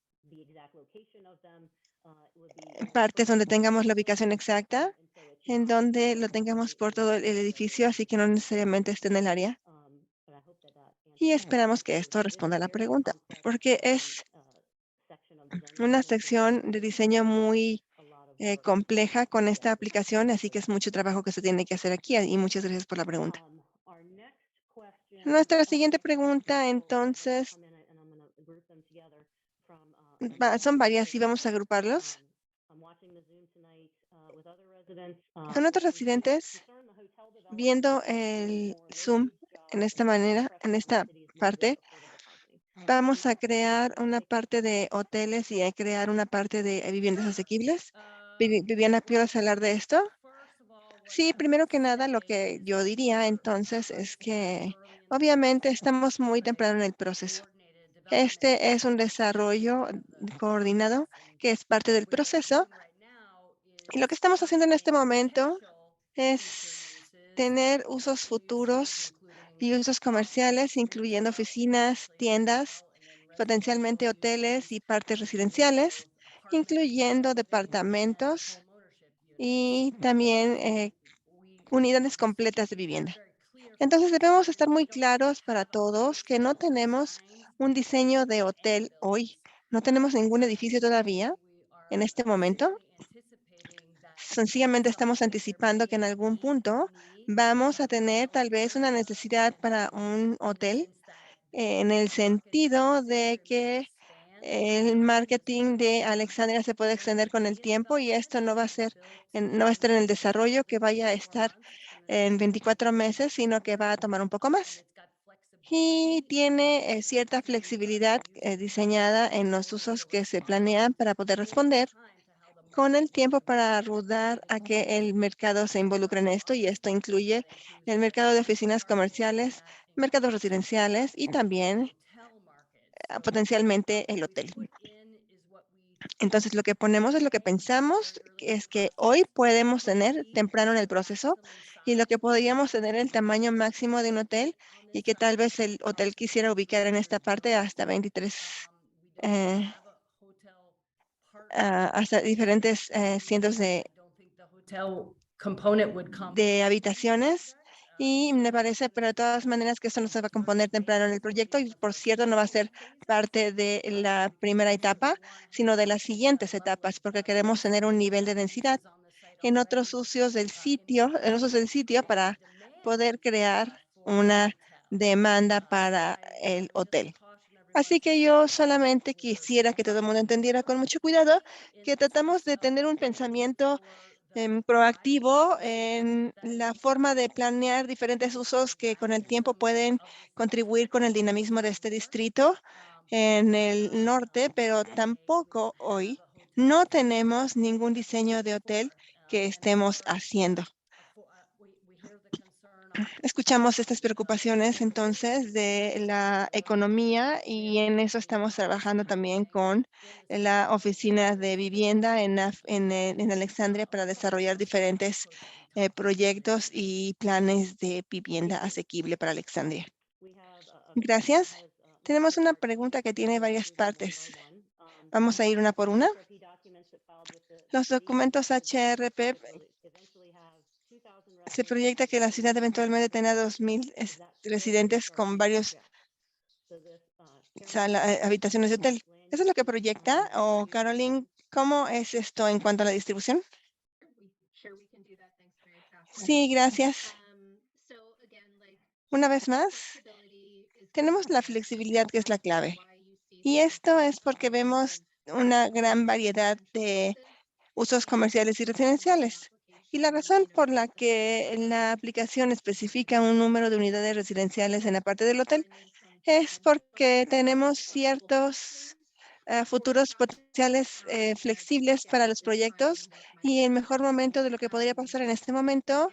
partes donde tengamos la ubicación exacta, en donde lo tengamos por todo el edificio, así que no necesariamente esté en el área. Y esperamos que esto responda a la pregunta, porque es una sección de diseño muy compleja con esta aplicación, así que es mucho trabajo que se tiene que hacer aquí y muchas gracias por la pregunta. Nuestra siguiente pregunta, entonces, son varias y vamos a agruparlos. Con otros residentes, viendo el Zoom en esta manera, en esta parte, vamos a crear una parte de hoteles y a crear una parte de viviendas asequibles. Viviana, ¿quieres hablar de esto? Sí, primero que nada, lo que yo diría entonces es que obviamente estamos muy temprano en el proceso. Este es un desarrollo coordinado que es parte del proceso. Y lo que estamos haciendo en este momento es tener usos futuros y usos comerciales, incluyendo oficinas, tiendas, potencialmente hoteles y partes residenciales, incluyendo departamentos y también unidades completas de vivienda. Entonces debemos estar muy claros para todos que no tenemos un diseño de hotel hoy. No tenemos ningún edificio todavía en este momento. Sencillamente estamos anticipando que en algún punto vamos a tener tal vez una necesidad para un hotel en el sentido de que el marketing de Alexandria se puede extender con el tiempo y esto no va a ser, no va a estar en el desarrollo que vaya a estar en 24 meses, sino que va a tomar un poco más. Y tiene cierta flexibilidad diseñada en los usos que se planean para poder responder con el tiempo para ayudar a que el mercado se involucre en esto, y esto incluye el mercado de oficinas comerciales, mercados residenciales y también potencialmente el hotel. Entonces, lo que ponemos es lo que pensamos, que es que hoy podemos tener temprano en el proceso y lo que podríamos tener el tamaño máximo de un hotel y que tal vez el hotel quisiera ubicar en esta parte hasta 23 hasta diferentes cientos de habitaciones. Y me parece, pero de todas maneras, que eso no se va a componer temprano en el proyecto y, por cierto, no va a ser parte de la primera etapa, sino de las siguientes etapas, porque queremos tener un nivel de densidad en otros usos del sitio, para poder crear una demanda para el hotel. Así que yo solamente quisiera que todo el mundo entendiera con mucho cuidado que tratamos de tener un pensamiento proactivo en la forma de planear diferentes usos que con el tiempo pueden contribuir con el dinamismo de este distrito en el norte, pero tampoco hoy no tenemos ningún diseño de hotel que estemos haciendo. Escuchamos estas preocupaciones entonces de la economía y en eso estamos trabajando también con la oficina de vivienda en Alexandria para desarrollar diferentes proyectos y planes de vivienda asequible para Alexandria. Gracias. Tenemos una pregunta que tiene varias partes. Vamos a ir una por una. Los documentos HRP, se proyecta que la ciudad eventualmente tenga 2,000 residentes con varios habitaciones de hotel. ¿Eso es lo que proyecta? O, Caroline, ¿cómo es esto en cuanto a la distribución? Sí, gracias. Una vez más, tenemos la flexibilidad que es la clave. Y esto es porque vemos una gran variedad de usos comerciales y residenciales. Y la razón por la que la aplicación especifica un número de unidades residenciales en la parte del hotel es porque tenemos ciertos futuros potenciales flexibles para los proyectos, y el mejor momento de lo que podría pasar en este momento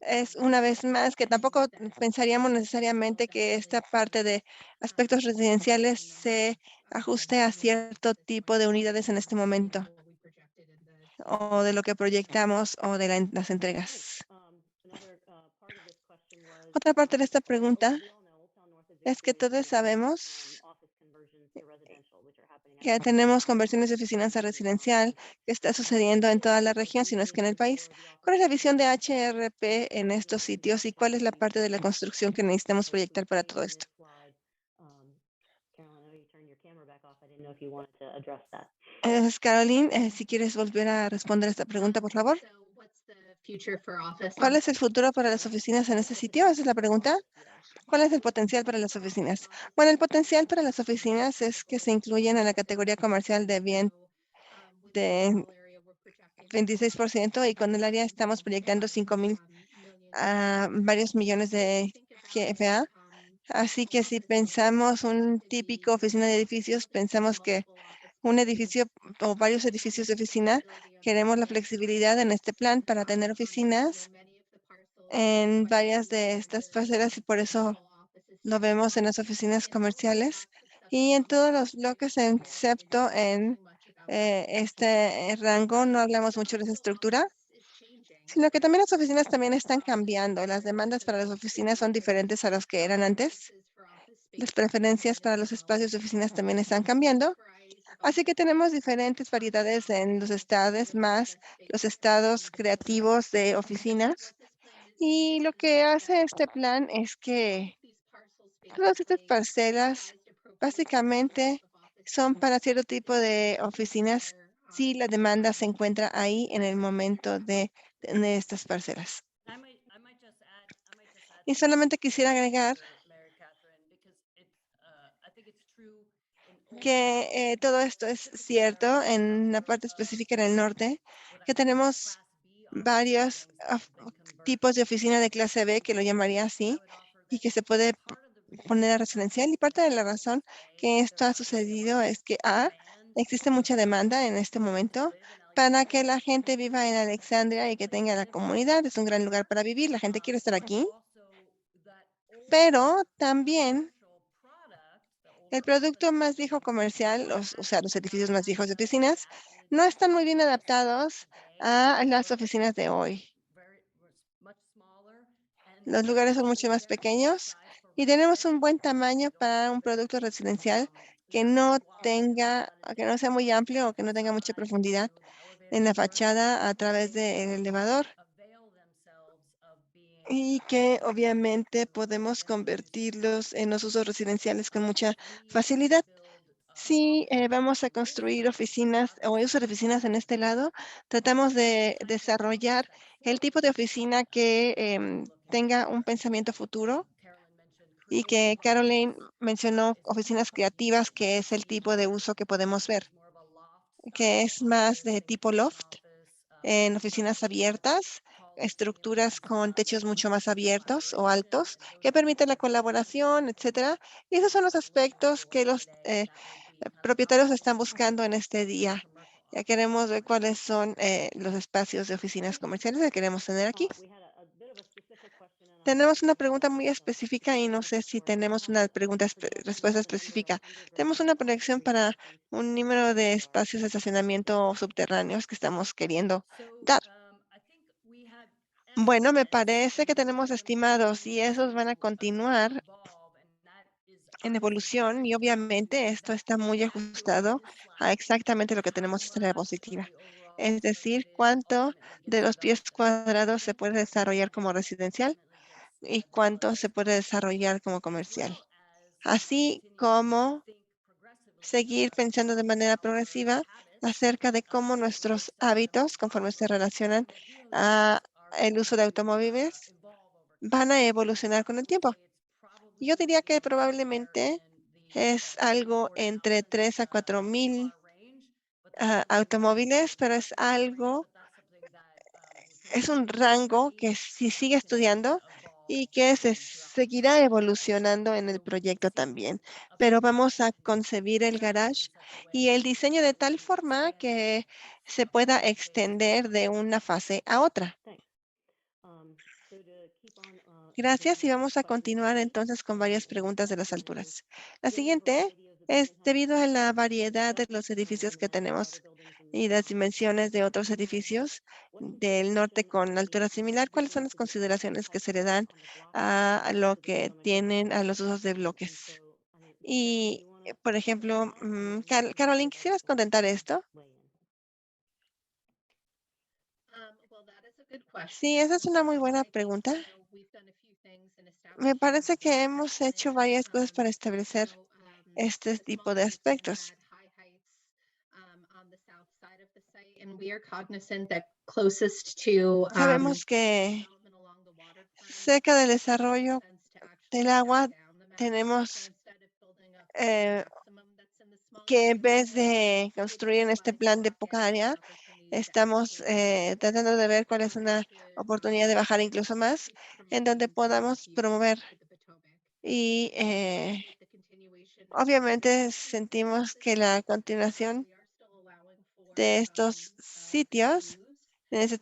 es, una vez más, que tampoco pensaríamos necesariamente que esta parte de aspectos residenciales se ajuste a cierto tipo de unidades en este momento, o de lo que proyectamos, o de las entregas. Otra parte de esta pregunta es que todos sabemos que tenemos conversiones de oficinas a residencial que está sucediendo en toda la región, si no es que en el país. ¿Cuál es la visión de HRP en estos sitios y cuál es la parte de la construcción que necesitamos proyectar para todo esto? didn't know if you wanted to address that. Caroline, si quieres volver a responder esta pregunta, por favor. So what's the future for office? ¿Cuál es el futuro para las oficinas en este sitio? Esa es la pregunta. ¿Cuál es el potencial para las oficinas? Bueno, el potencial para las oficinas es que se incluyen en la categoría comercial de bien de 26% y con el área estamos proyectando 5,000 a varios millones de GFA. Así que si pensamos un típico oficina de edificios, pensamos que un edificio o varios edificios de oficina, queremos la flexibilidad en este plan para tener oficinas en varias de estas parcelas y por eso lo vemos en las oficinas comerciales y en todos los bloques, excepto en este rango, no hablamos mucho de esa estructura, sino que también las oficinas también están cambiando. Las demandas para las oficinas son diferentes a las que eran antes. Las preferencias para los espacios de oficinas también están cambiando. Así que tenemos diferentes variedades en los estados, más los estados creativos de oficinas. Y lo que hace este plan es que todas estas parcelas básicamente son para cierto tipo de oficinas si la demanda se encuentra ahí en el momento de tener estas parcelas. Y solamente quisiera agregar que todo esto es cierto en la parte específica en el norte, que tenemos varios tipos de oficina de clase B, que lo llamaría así, y que se puede poner a residencial. Y parte de la razón que esto ha sucedido es que existe mucha demanda en este momento para que la gente viva en Alexandria y que tenga la comunidad. Es un gran lugar para vivir. La gente quiere estar aquí. Pero también el producto más viejo comercial, o sea, los edificios más viejos de oficinas, no están muy bien adaptados a las oficinas de hoy. Los lugares son mucho más pequeños y tenemos un buen tamaño para un producto residencial que no sea muy amplio o que no tenga mucha profundidad en la fachada a través del elevador. Y que obviamente podemos convertirlos en los usos residenciales con mucha facilidad. Si vamos a construir oficinas o uso de oficinas en este lado, tratamos de desarrollar el tipo de oficina que tenga un pensamiento futuro y que Caroline mencionó oficinas creativas, que es el tipo de uso que podemos ver, que es más de tipo loft en oficinas abiertas, estructuras con techos mucho más abiertos o altos, que permiten la colaboración, etcétera. Y esos son los aspectos que los propietarios están buscando en este día. Ya queremos ver cuáles son los espacios de oficinas comerciales que queremos tener aquí. Tenemos una pregunta muy específica y no sé si tenemos una respuesta específica. Tenemos una proyección para un número de espacios de estacionamiento subterráneos que estamos queriendo dar. Bueno, me parece que tenemos estimados y esos van a continuar en evolución y obviamente esto está muy ajustado a exactamente lo que tenemos esta diapositiva. Es decir, cuánto de los pies cuadrados se puede desarrollar como residencial y cuánto se puede desarrollar como comercial. Así como seguir pensando de manera progresiva acerca de cómo nuestros hábitos, conforme se relacionan a el uso de automóviles, van a evolucionar con el tiempo. Yo diría que probablemente es algo entre 3 a 4,000 automóviles, pero es un rango que sí sigue estudiando y que se seguirá evolucionando en el proyecto también. Pero vamos a concebir el garage y el diseño de tal forma que se pueda extender de una fase a otra. Gracias y vamos a continuar entonces con varias preguntas de las alturas. La siguiente es debido a la variedad de los edificios que tenemos y las dimensiones de otros edificios del norte con altura similar, ¿cuáles son las consideraciones que se le dan a lo que tienen a los usos de bloques? Y, por ejemplo, Caroline, ¿quisieras comentar esto? Sí, esa es una muy buena pregunta. Me parece que hemos hecho varias cosas para establecer este tipo de aspectos. and we are cognizant that closest to Sabemos que development along the waterfront, cerca del desarrollo sense to actually del tear agua down the massive tenemos structure instead of building up eh, the maximum that's in the small que en area. vez de It construir en este provides plan de more poca area área, and opportunity to estamos actually tratando de ver cuál es una active, oportunidad de bajar incluso más, en donde podamos promover to the Potomac. y With the continuation of obviamente sentimos que la continuación we are still allowing for de estos sitios views,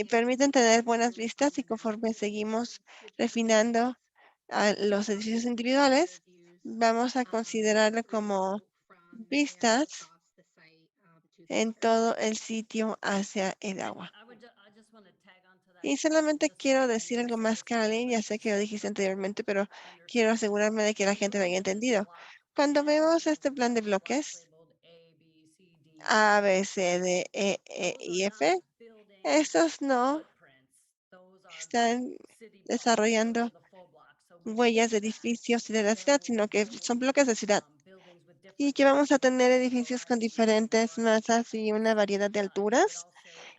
permiten tener buenas vistas y conforme seguimos refinando a los edificios individuales, vamos a considerarlo como vistas en todo el sitio hacia el agua. Y solamente quiero decir algo más, Caroline, ya sé que lo dijiste anteriormente, pero quiero asegurarme de que la gente lo haya entendido. Cuando vemos este plan de bloques, A, B, C, D, E, y F, estos no están desarrollando huellas de edificios y de la ciudad, sino que son bloques de ciudad. Y que vamos a tener edificios con diferentes masas y una variedad de alturas.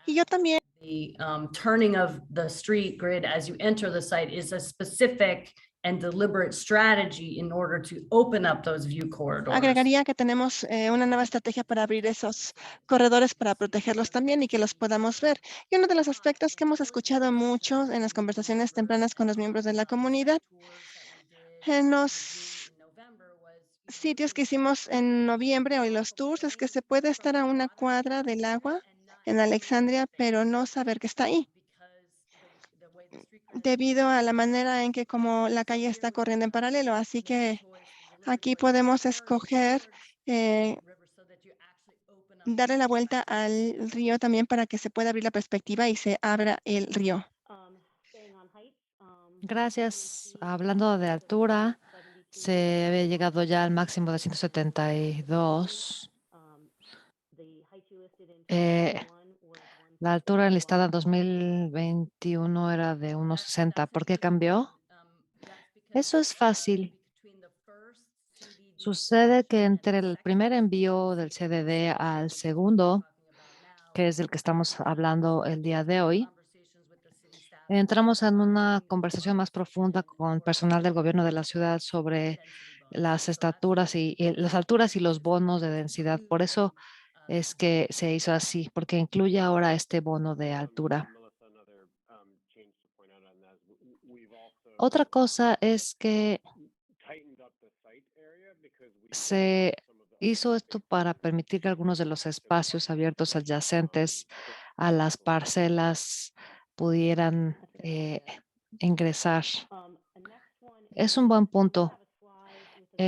Y yo también The turning of the street grid as you enter the site is a specific and deliberate strategy in order to open up those view corridors. agregaría que tenemos una nueva estrategia para abrir esos corredores para protegerlos también y que los podamos ver. Y uno de los aspectos que hemos escuchado mucho en las conversaciones tempranas con los miembros de la comunidad, en los sitios que hicimos en noviembre, hoy los tours, es que se puede estar a una cuadra del agua en Alexandria, pero no saber que está ahí, debido a la manera en que como la calle está corriendo en paralelo. Así que aquí podemos escoger darle la vuelta al río también para que se pueda abrir la perspectiva y se abra el río. Gracias. Hablando de altura, se había llegado ya al máximo de 172. La altura enlistada en 2021 era de 1,60. ¿Por qué cambió? Eso es fácil. Sucede que entre el primer envío del CDD al segundo, que es del que estamos hablando el día de hoy, entramos en una conversación más profunda con personal del gobierno de la ciudad sobre las estaturas y las alturas y los bonos de densidad. Por eso es que se hizo así, porque incluye ahora este bono de altura. Melissa, another change to point out on that is we've also Otra cosa es que tightened up the site area because we se some of the hizo esto para permitir que algunos de los espacios abiertos adyacentes a las parcelas pudieran ingresar. Es un buen punto.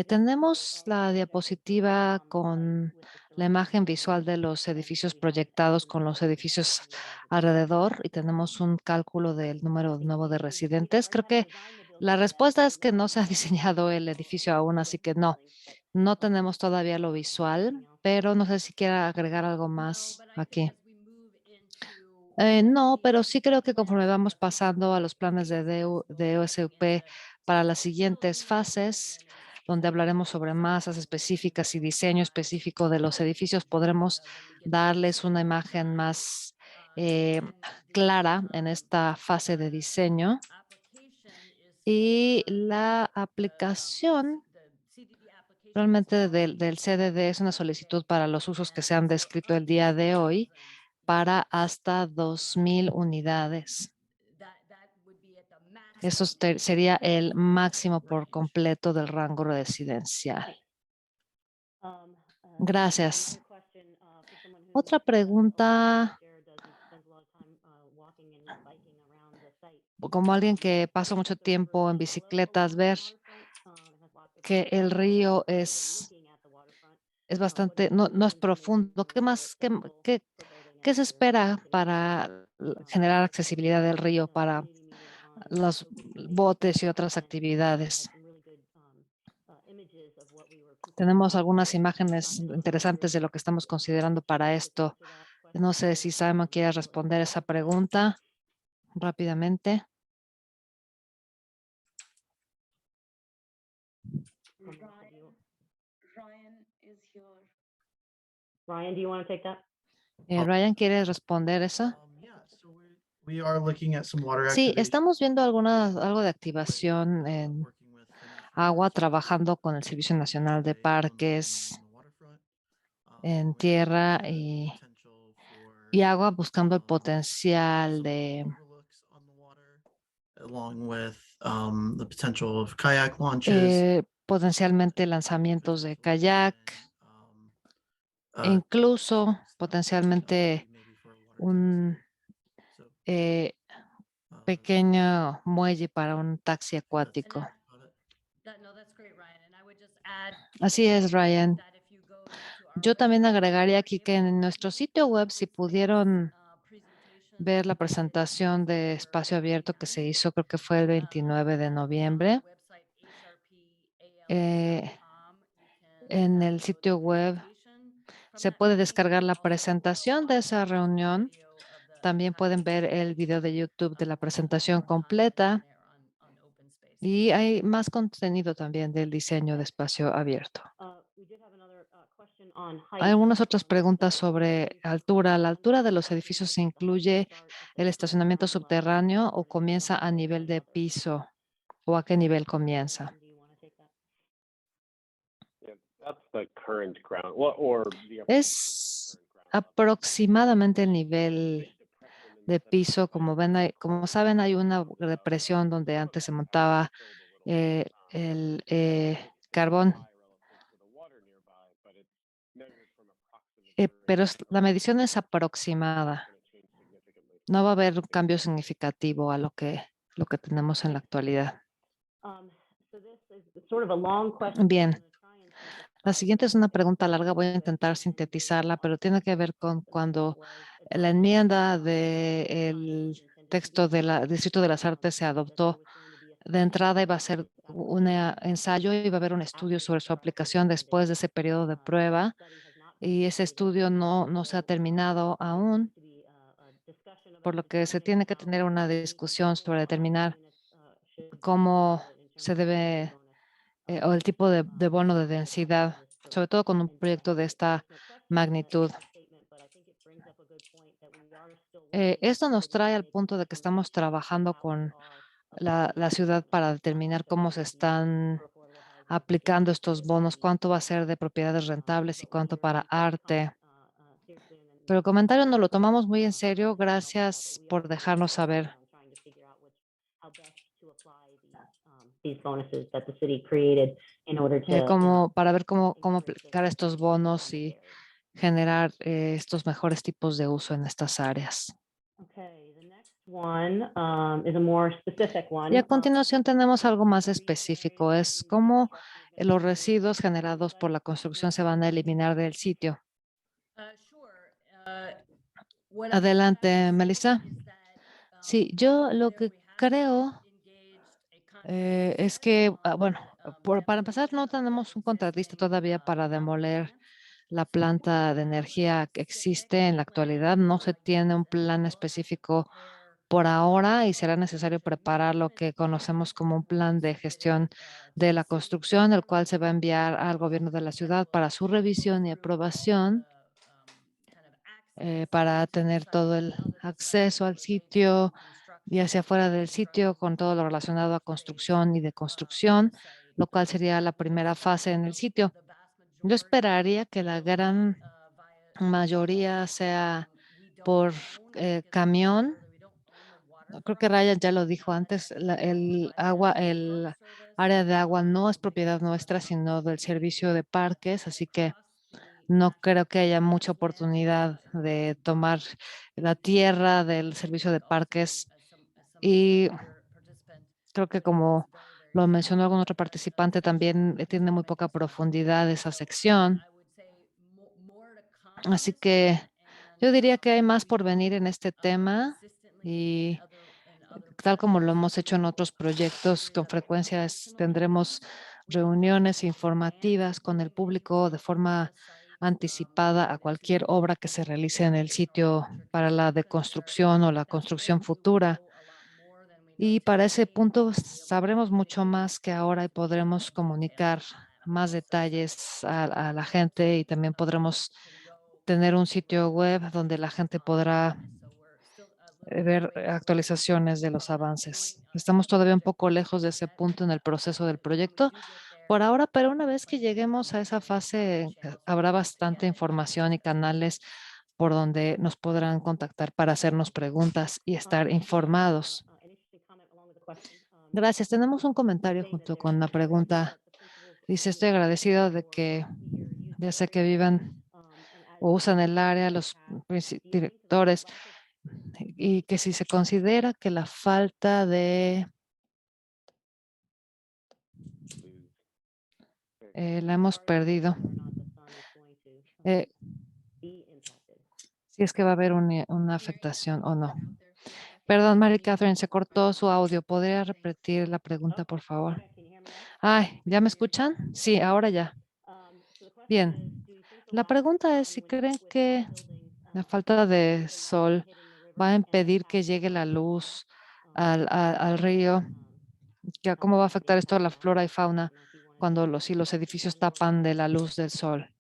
Tenemos la diapositiva con la imagen visual de los edificios proyectados con los edificios alrededor y tenemos un cálculo del número nuevo de residentes. Creo que la respuesta es que no se ha diseñado el edificio aún, así que no tenemos todavía lo visual, pero no sé si quiera agregar algo más aquí. No, pero sí creo que conforme vamos pasando a los planes de OSUP para las siguientes fases, donde hablaremos sobre masas específicas y diseño específico de los edificios, podremos darles una imagen más clara en esta fase de diseño. Y la aplicación realmente del CDD es una solicitud para los usos que se han descrito el día de hoy para hasta 2,000 unidades. Eso sería el máximo por completo del rango residencial. Gracias. Otra pregunta, como alguien que pasa mucho tiempo en bicicletas, ver que el río es bastante, no es profundo. ¿Qué más, qué se espera para generar accesibilidad del río para los botes y otras actividades? Tenemos algunas imágenes interesantes de lo que estamos considerando para esto. No sé si Simon quiere responder esa pregunta rápidamente. Ryan is here. Ryan, do you want to take that? Ryan, ¿quieres responder eso? Yeah, so we are looking at some water Sí, activation. estamos viendo algo de activación en Working with the National agua, Forest Service, trabajando con el Servicio Nacional de Parques en tierra y agua, buscando el potencial de along with the potential of kayak launches. potencialmente lanzamientos de kayak, e uh, incluso potencialmente un eh, pequeño muelle para un taxi acuático. No, that's great, Ryan. And I would just add Así es, Ryan. that if you go to our Yo también website, agregaría aquí you'll que be able en to nuestro sitio web, si pudieron presentation ver la presentación de espacio abierto que se hizo, creo que fue el 29 de noviembre. En el sitio web se puede descargar la presentación de esa reunión. También pueden ver el video de YouTube de la presentación completa. Y hay más contenido también del diseño de espacio abierto. Hay algunas otras preguntas sobre altura. ¿La altura de los edificios incluye el estacionamiento subterráneo o comienza a nivel de piso? ¿O a qué nivel comienza? Yeah, that's the current ground, or the Es aproximadamente el nivel de piso. Como ven, como saben, hay una depresión donde antes se montaba el carbón. Pero la medición es aproximada. No va a haber un cambio significativo a lo que tenemos en la actualidad. Bien. La siguiente es una pregunta larga. Voy a intentar sintetizarla, pero tiene que ver con cuando la enmienda del texto del Distrito de las Artes se adoptó. De entrada iba a ser un ensayo, iba a haber un estudio sobre su aplicación después de ese periodo de prueba. Y ese estudio no se ha terminado aún, por lo que se tiene que tener una discusión sobre determinar cómo se debe, o el tipo de bono de densidad, sobre todo con un proyecto de esta magnitud. Esto nos trae al punto de que estamos trabajando con la ciudad para determinar cómo se están aplicando estos bonos, cuánto va a ser de propiedades rentables y cuánto para arte. Pero el comentario nos lo tomamos muy en serio. Gracias por dejarnos saber. Para ver cómo aplicar estos bonos y generar estos mejores tipos de uso en estas áreas. Y a continuación tenemos algo más específico. Es cómo los residuos generados por la construcción se van a eliminar del sitio. Adelante, Melissa. Sí, yo lo que creo es que, bueno, para empezar, no tenemos un contratista todavía para demoler la planta de energía que existe en la actualidad. No se tiene un plan específico por ahora y será necesario preparar lo que conocemos como un plan de gestión de la construcción, el cual se va a enviar al gobierno de la ciudad para su revisión y aprobación. Para tener todo el acceso al sitio y hacia afuera del sitio con todo lo relacionado a construcción y deconstrucción, lo cual sería la primera fase en el sitio. Yo esperaría que la gran mayoría sea por camión. Creo que Ryan ya lo dijo antes, el área de agua no es propiedad nuestra, sino del servicio de parques, así que no creo que haya mucha oportunidad de tomar la tierra del servicio de parques. Y creo que como lo mencionó algún otro participante, también tiene muy poca profundidad esa sección. Así que yo diría que hay más por venir en este tema y tal como lo hemos hecho en otros proyectos, con frecuencia tendremos reuniones informativas con el público de forma anticipada a cualquier obra que se realice en el sitio para la deconstrucción o la construcción futura. Y para ese punto sabremos mucho más que ahora y podremos comunicar más detalles a la gente y también podremos tener un sitio web donde la gente podrá ver actualizaciones de los avances. Estamos todavía un poco lejos de ese punto en el proceso del proyecto por ahora, pero una vez que lleguemos a esa fase, habrá bastante información y canales por donde nos podrán contactar para hacernos preguntas y estar informados. Gracias. Tenemos un comentario junto con la pregunta. Dice, estoy agradecido de que ya sé que vivan o usan el área, los directores, y que si se considera que la falta de la hemos perdido, si es que va a haber una afectación o no. Perdón, Mary Catherine, se cortó su audio. ¿Podría repetir la pregunta, por favor? Ay, ¿ya me escuchan? Sí, ahora ya. Bien. La pregunta es si creen que la falta de sol va a impedir que llegue la luz al río, cómo va a afectar esto a la flora y fauna cuando si los edificios tapan de la luz del sol.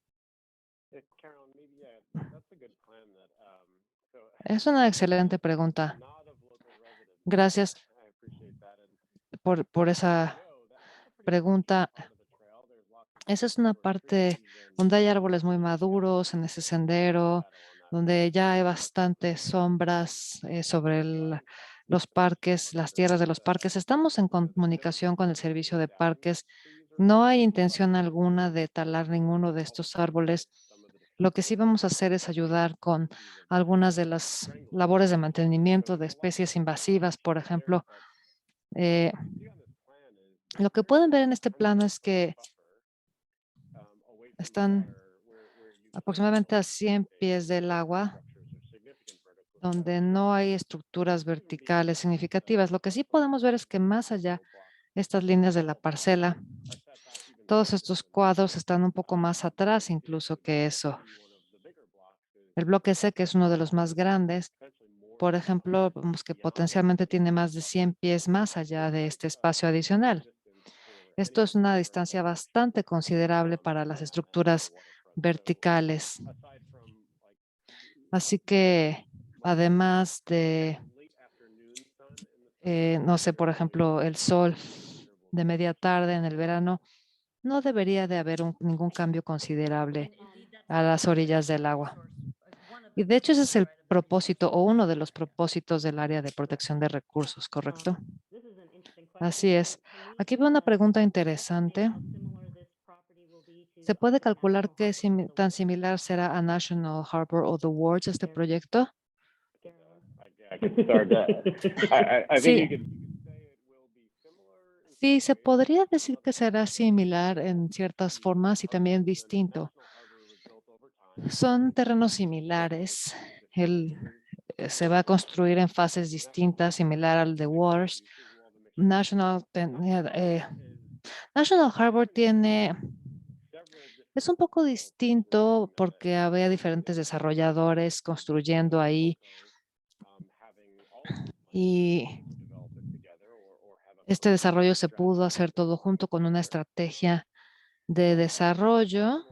Carolyn, maybe, that's a good plan that, so Es una excelente pregunta. nod of local residents. Gracias I appreciate that. And por esa pregunta. Esa es una parte donde hay árboles muy maduros en ese sendero, donde ya hay bastantes sombras sobre los parques, las tierras de los parques. Estamos en comunicación con el servicio de parques. No hay intención alguna de talar ninguno de estos árboles. Lo que sí vamos a hacer es ayudar con algunas de las labores de mantenimiento de especies invasivas, por ejemplo. Lo que pueden ver en este plano es que están aproximadamente a 100 pies del agua, donde no hay estructuras verticales significativas. Lo que sí podemos ver es que más allá, estas líneas de la parcela, todos estos cuadros están un poco más atrás incluso que eso. El bloque C, que es uno de los más grandes, por ejemplo, vemos que potencialmente tiene más de 100 pies más allá de este espacio adicional. Esto es una distancia bastante considerable para las estructuras verticales. Así que, además de, no sé, por ejemplo, el sol de media tarde en el verano, no debería de haber ningún cambio considerable a las orillas del agua. Y de hecho ese es el propósito o uno de los propósitos del área de protección de recursos, ¿correcto? Así es. Aquí veo una pregunta interesante. ¿Se puede calcular qué tan similar será a National Harbor o The Wards este proyecto? I can start that. I think Sí. you could say it will be similar. Sí, se podría decir que será similar en ciertas formas y también distinto. Son terrenos similares. Se va a construir en fases distintas, similar al de Waters. National Harbor es un poco distinto porque había diferentes desarrolladores construyendo ahí y este desarrollo se pudo hacer todo junto con una estrategia de desarrollo.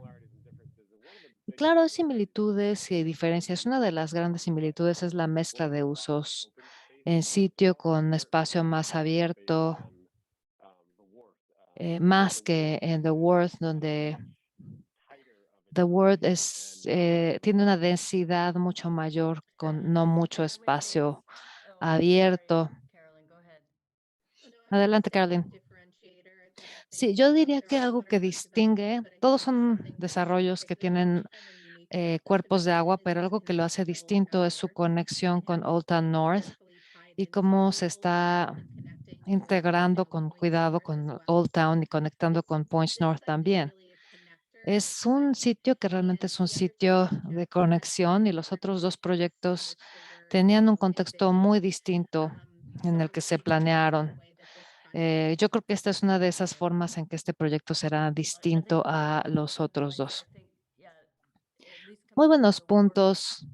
Y claro, hay similitudes y diferencias. Una de las grandes similitudes es la mezcla de usos en sitio con espacio más abierto, más que en The Worth, donde The Worth tiene una densidad mucho mayor con no mucho espacio abierto. Adelante, Carolyn. Sí, yo diría que algo que distingue, todos son desarrollos que tienen cuerpos de agua, pero algo que lo hace distinto es su conexión con Old Town North y cómo se está integrando con cuidado con Old Town y conectando con Points North también. Es un sitio que realmente es un sitio de conexión y los otros dos proyectos tenían un contexto muy distinto en el que se planearon. Yo creo que esta es una de esas formas en que este proyecto será distinto a los otros dos. Muy buenos puntos,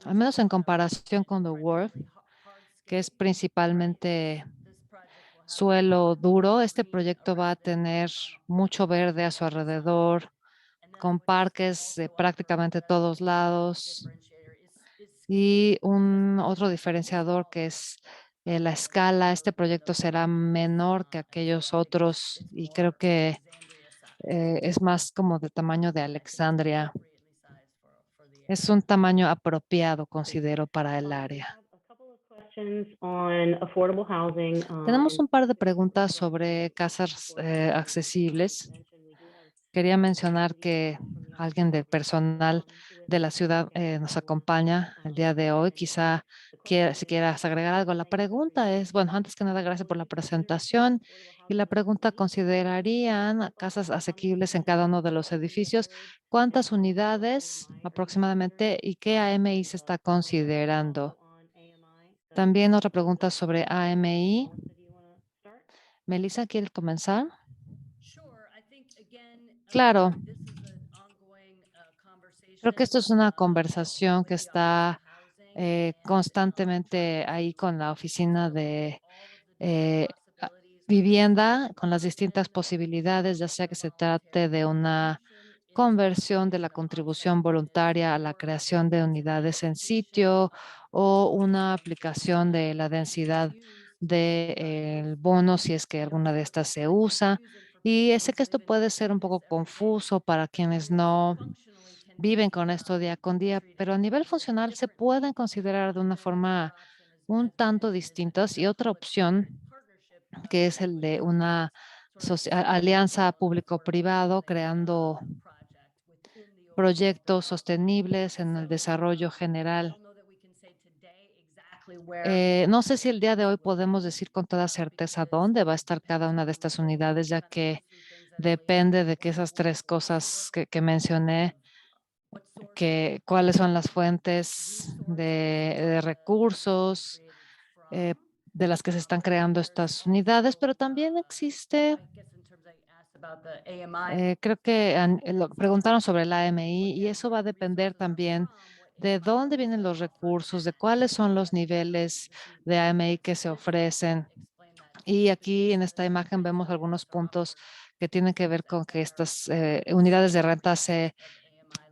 al menos en comparación con The World, que es principalmente suelo duro. Este proyecto va a tener mucho verde a su alrededor, con parques de prácticamente todos lados. Y un otro diferenciador que es la escala. Este proyecto será menor que aquellos otros y creo que es más como de tamaño de Alexandria. Es un tamaño apropiado, considero, para el área. Tenemos un par de preguntas sobre casas accesibles. Quería mencionar que alguien del personal de la ciudad nos acompaña el día de hoy. Quizá si quieras agregar algo. La pregunta es, bueno, antes que nada, gracias por la presentación. Y la pregunta, ¿considerarían casas asequibles en cada uno de los edificios? ¿Cuántas unidades aproximadamente y qué AMI se está considerando? También otra pregunta sobre AMI. Melissa, ¿quieres comenzar? Claro. Creo que esto es una conversación que está constantemente ahí con la oficina de vivienda, con las distintas posibilidades, ya sea que se trate de una conversión de la contribución voluntaria a la creación de unidades en sitio o una aplicación de la densidad del bono si es que alguna de estas se usa. Y sé que esto puede ser un poco confuso para quienes no viven con esto día con día, pero a nivel funcional se pueden considerar de una forma un tanto distintas. Y otra opción, que es el de una alianza público-privado, creando proyectos sostenibles en el desarrollo general. No sé si el día de hoy podemos decir con toda certeza dónde va a estar cada una de estas unidades, ya que depende de que esas tres cosas que mencioné, que cuáles son las fuentes de recursos de las que se están creando estas unidades, pero también existe, creo que preguntaron sobre el AMI y eso va a depender también de dónde vienen los recursos, de cuáles son los niveles de AMI que se ofrecen. Y aquí en esta imagen vemos algunos puntos que tienen que ver con que estas unidades de renta se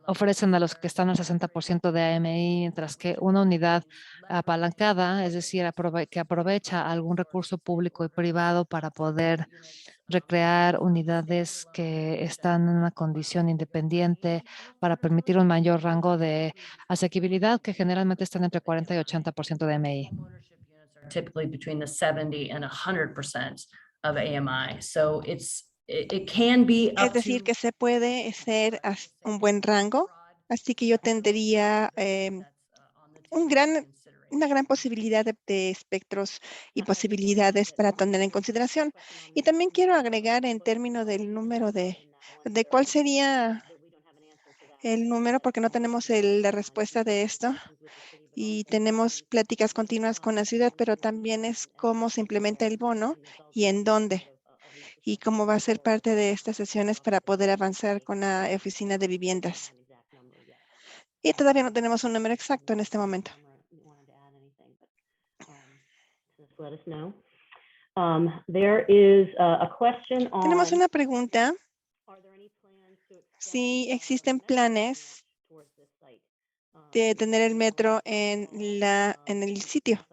ofrecen a los que están al 60% de AMI, mientras que una unidad apalancada, es decir, que aprovecha algún recurso público y privado para poder recrear unidades que están en una condición independiente para permitir un mayor rango de asequibilidad, que generalmente están entre 40 y 80% de AMI. Typically between the 70 and 100% of AMI. So it can be Es up decir, to que se puede ser un buen rango, así que yo tendría una gran posibilidad de espectros y posibilidades para tener en consideración. Y también quiero agregar en términos del número de cuál sería el número, porque no tenemos la respuesta de esto. Y tenemos pláticas continuas con la ciudad, pero también es cómo se implementa el bono y en dónde. Y cómo va a ser parte de estas sesiones para poder avanzar con la oficina de viviendas. Y todavía no tenemos un número exacto en este momento. Tenemos una pregunta. Si existen planes de tener el metro en el sitio.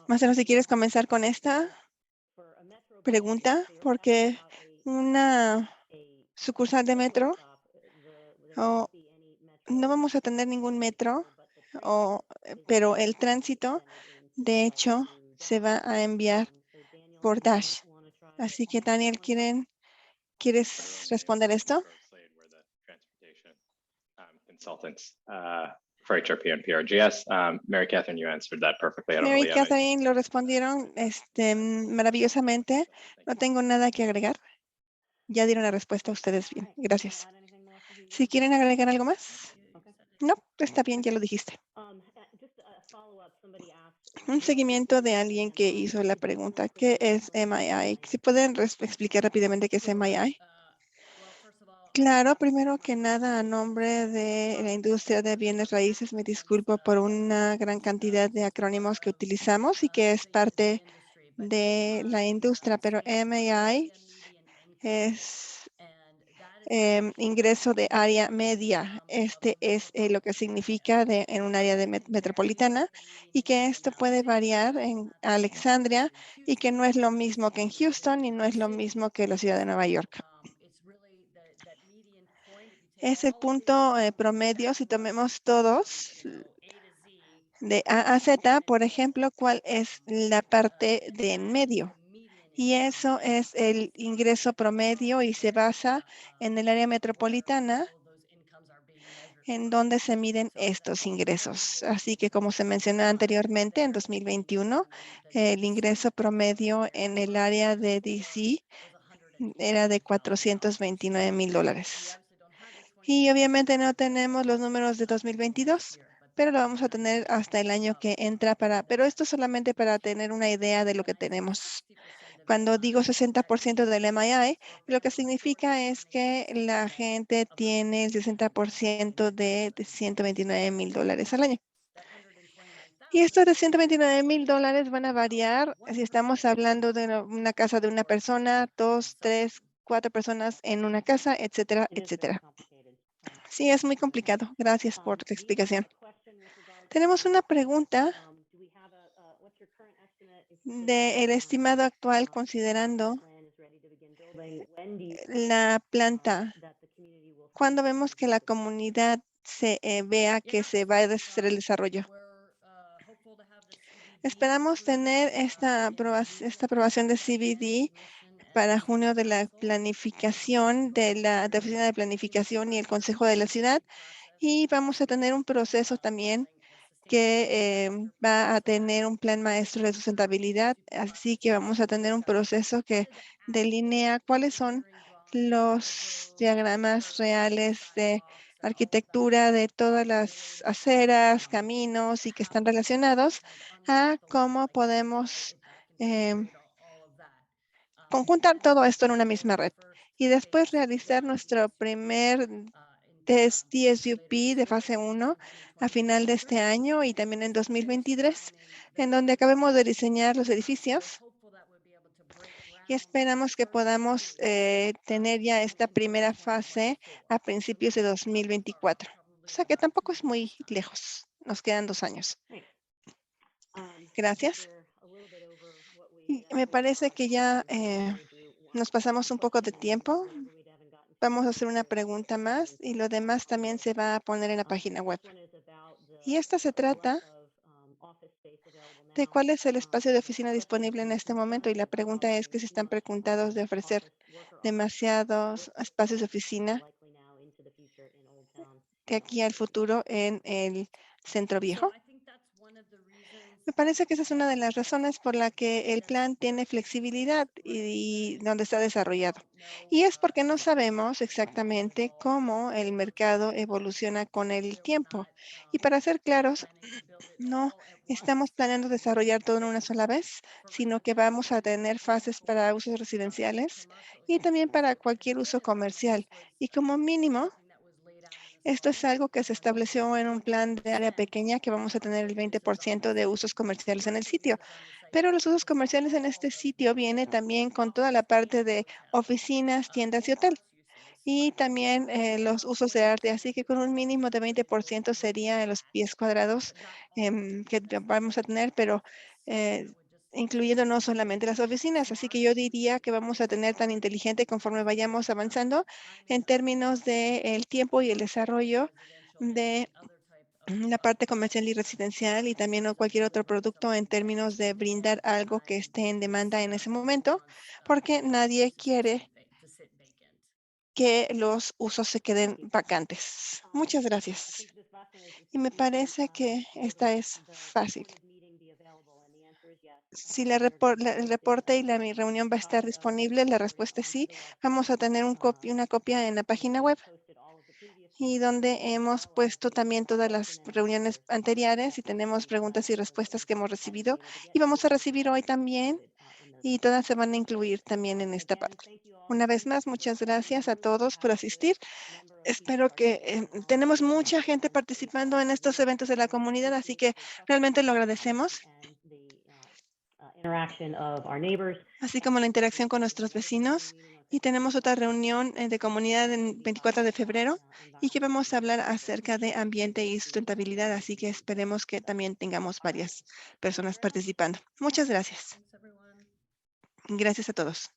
Marcelo, si quieres comenzar con esta pregunta, porque una sucursal de metro, no vamos a tener ningún metro, pero el tránsito, de hecho, se va a enviar por Dash. Así que, Daniel, ¿quieres responder esto? Consultants for HRP and PRGS. Mary Catherine, you answered that perfectly. Mary Catherine lo respondieron maravillosamente. No tengo nada que agregar. Ya dieron la respuesta a ustedes bien. Gracias. Si quieren agregar algo más. No, está bien, ya lo dijiste. Un seguimiento de alguien que hizo la pregunta, ¿qué es MII? ¿Si pueden explicar rápidamente qué es MII? Claro, primero que nada, a nombre de la industria de bienes raíces, me disculpo por una gran cantidad de acrónimos que utilizamos y que es parte de la industria, pero MII es ingreso de área media. Este es lo que significa en un área de metropolitana y que esto puede variar en Alexandria y que no es lo mismo que en Houston y no es lo mismo que la ciudad de Nueva York. Es el punto promedio si tomemos todos de A a Z, por ejemplo, cuál es la parte de en medio. Y eso es el ingreso promedio y se basa en el área metropolitana en donde se miden estos ingresos. Así que como se mencionó anteriormente, en 2021, el ingreso promedio en el área de DC era de $429,000. Y obviamente no tenemos los números de 2022, pero lo vamos a tener hasta el año que entra pero esto solamente para tener una idea de lo que tenemos. Cuando digo 60% del MII, lo que significa es que la gente tiene el 60% de $129,000 al año. Y estos de $129,000 van a variar si estamos hablando de una casa de una persona, 2, 3, 4 personas en una casa, etcétera, etcétera. Sí, es muy complicado. Gracias por la explicación. Tenemos una pregunta del estimado actual considerando la planta. ¿Cuándo vemos que la comunidad se vea que se va a hacer el desarrollo? Esperamos tener esta aprobación de CBD para junio de la planificación de la Oficina de Planificación y el Consejo de la Ciudad. Y vamos a tener un proceso también que va a tener un plan maestro de sustentabilidad. Así que vamos a tener un proceso que delinea cuáles son los diagramas reales de arquitectura de todas las aceras, caminos y que están relacionados a cómo podemos conjuntar todo esto en una misma red y después realizar nuestro primer test TSUP de fase 1 a final de este año y también en 2023, en donde acabemos de diseñar los edificios y esperamos que podamos tener ya esta primera fase a principios de 2024. O sea que tampoco es muy lejos, nos quedan 2 años. Gracias. Y me parece que ya nos pasamos un poco de tiempo. Vamos a hacer una pregunta más y lo demás también se va a poner en la página web. Y esta se trata de cuál es el espacio de oficina disponible en este momento. Y la pregunta es que si están preguntados de ofrecer demasiados espacios de oficina de aquí al futuro en el centro viejo. Me parece que esa es una de las razones por la que el plan tiene flexibilidad y donde está desarrollado. Y es porque no sabemos exactamente cómo el mercado evoluciona con el tiempo. Y para ser claros, no estamos planeando desarrollar todo en una sola vez, sino que vamos a tener fases para usos residenciales y también para cualquier uso comercial. Y como mínimo, esto es algo que se estableció en un plan de área pequeña que vamos a tener el 20% de usos comerciales en el sitio. Pero los usos comerciales en este sitio viene también con toda la parte de oficinas, tiendas y hotel. Y también los usos de arte, así que con un mínimo de 20% sería en los pies cuadrados que vamos a tener, pero incluyendo no solamente las oficinas. Así que yo diría que vamos a tener tan inteligente conforme vayamos avanzando en términos del tiempo y el desarrollo de la parte comercial y residencial y también o cualquier otro producto en términos de brindar algo que esté en demanda en ese momento, porque nadie quiere que los usos se queden vacantes. Muchas gracias. Y me parece que esta es fácil. Si el reporte y mi reunión va a estar disponible, la respuesta es sí. Vamos a tener una copia en la página web y donde hemos puesto también todas las reuniones anteriores y tenemos preguntas y respuestas que hemos recibido y vamos a recibir hoy también y todas se van a incluir también en esta parte. Una vez más, muchas gracias a todos por asistir. Espero que tenemos mucha gente participando en estos eventos de la comunidad, así que realmente lo agradecemos. interaction of our neighbors. así como la interacción con nuestros vecinos. Y tenemos otra reunión de comunidad en 24 de febrero y que vamos a hablar acerca de ambiente y sustentabilidad, así que esperemos que también tengamos varias personas participando. Muchas gracias. Thanks, everyone. Gracias a todos.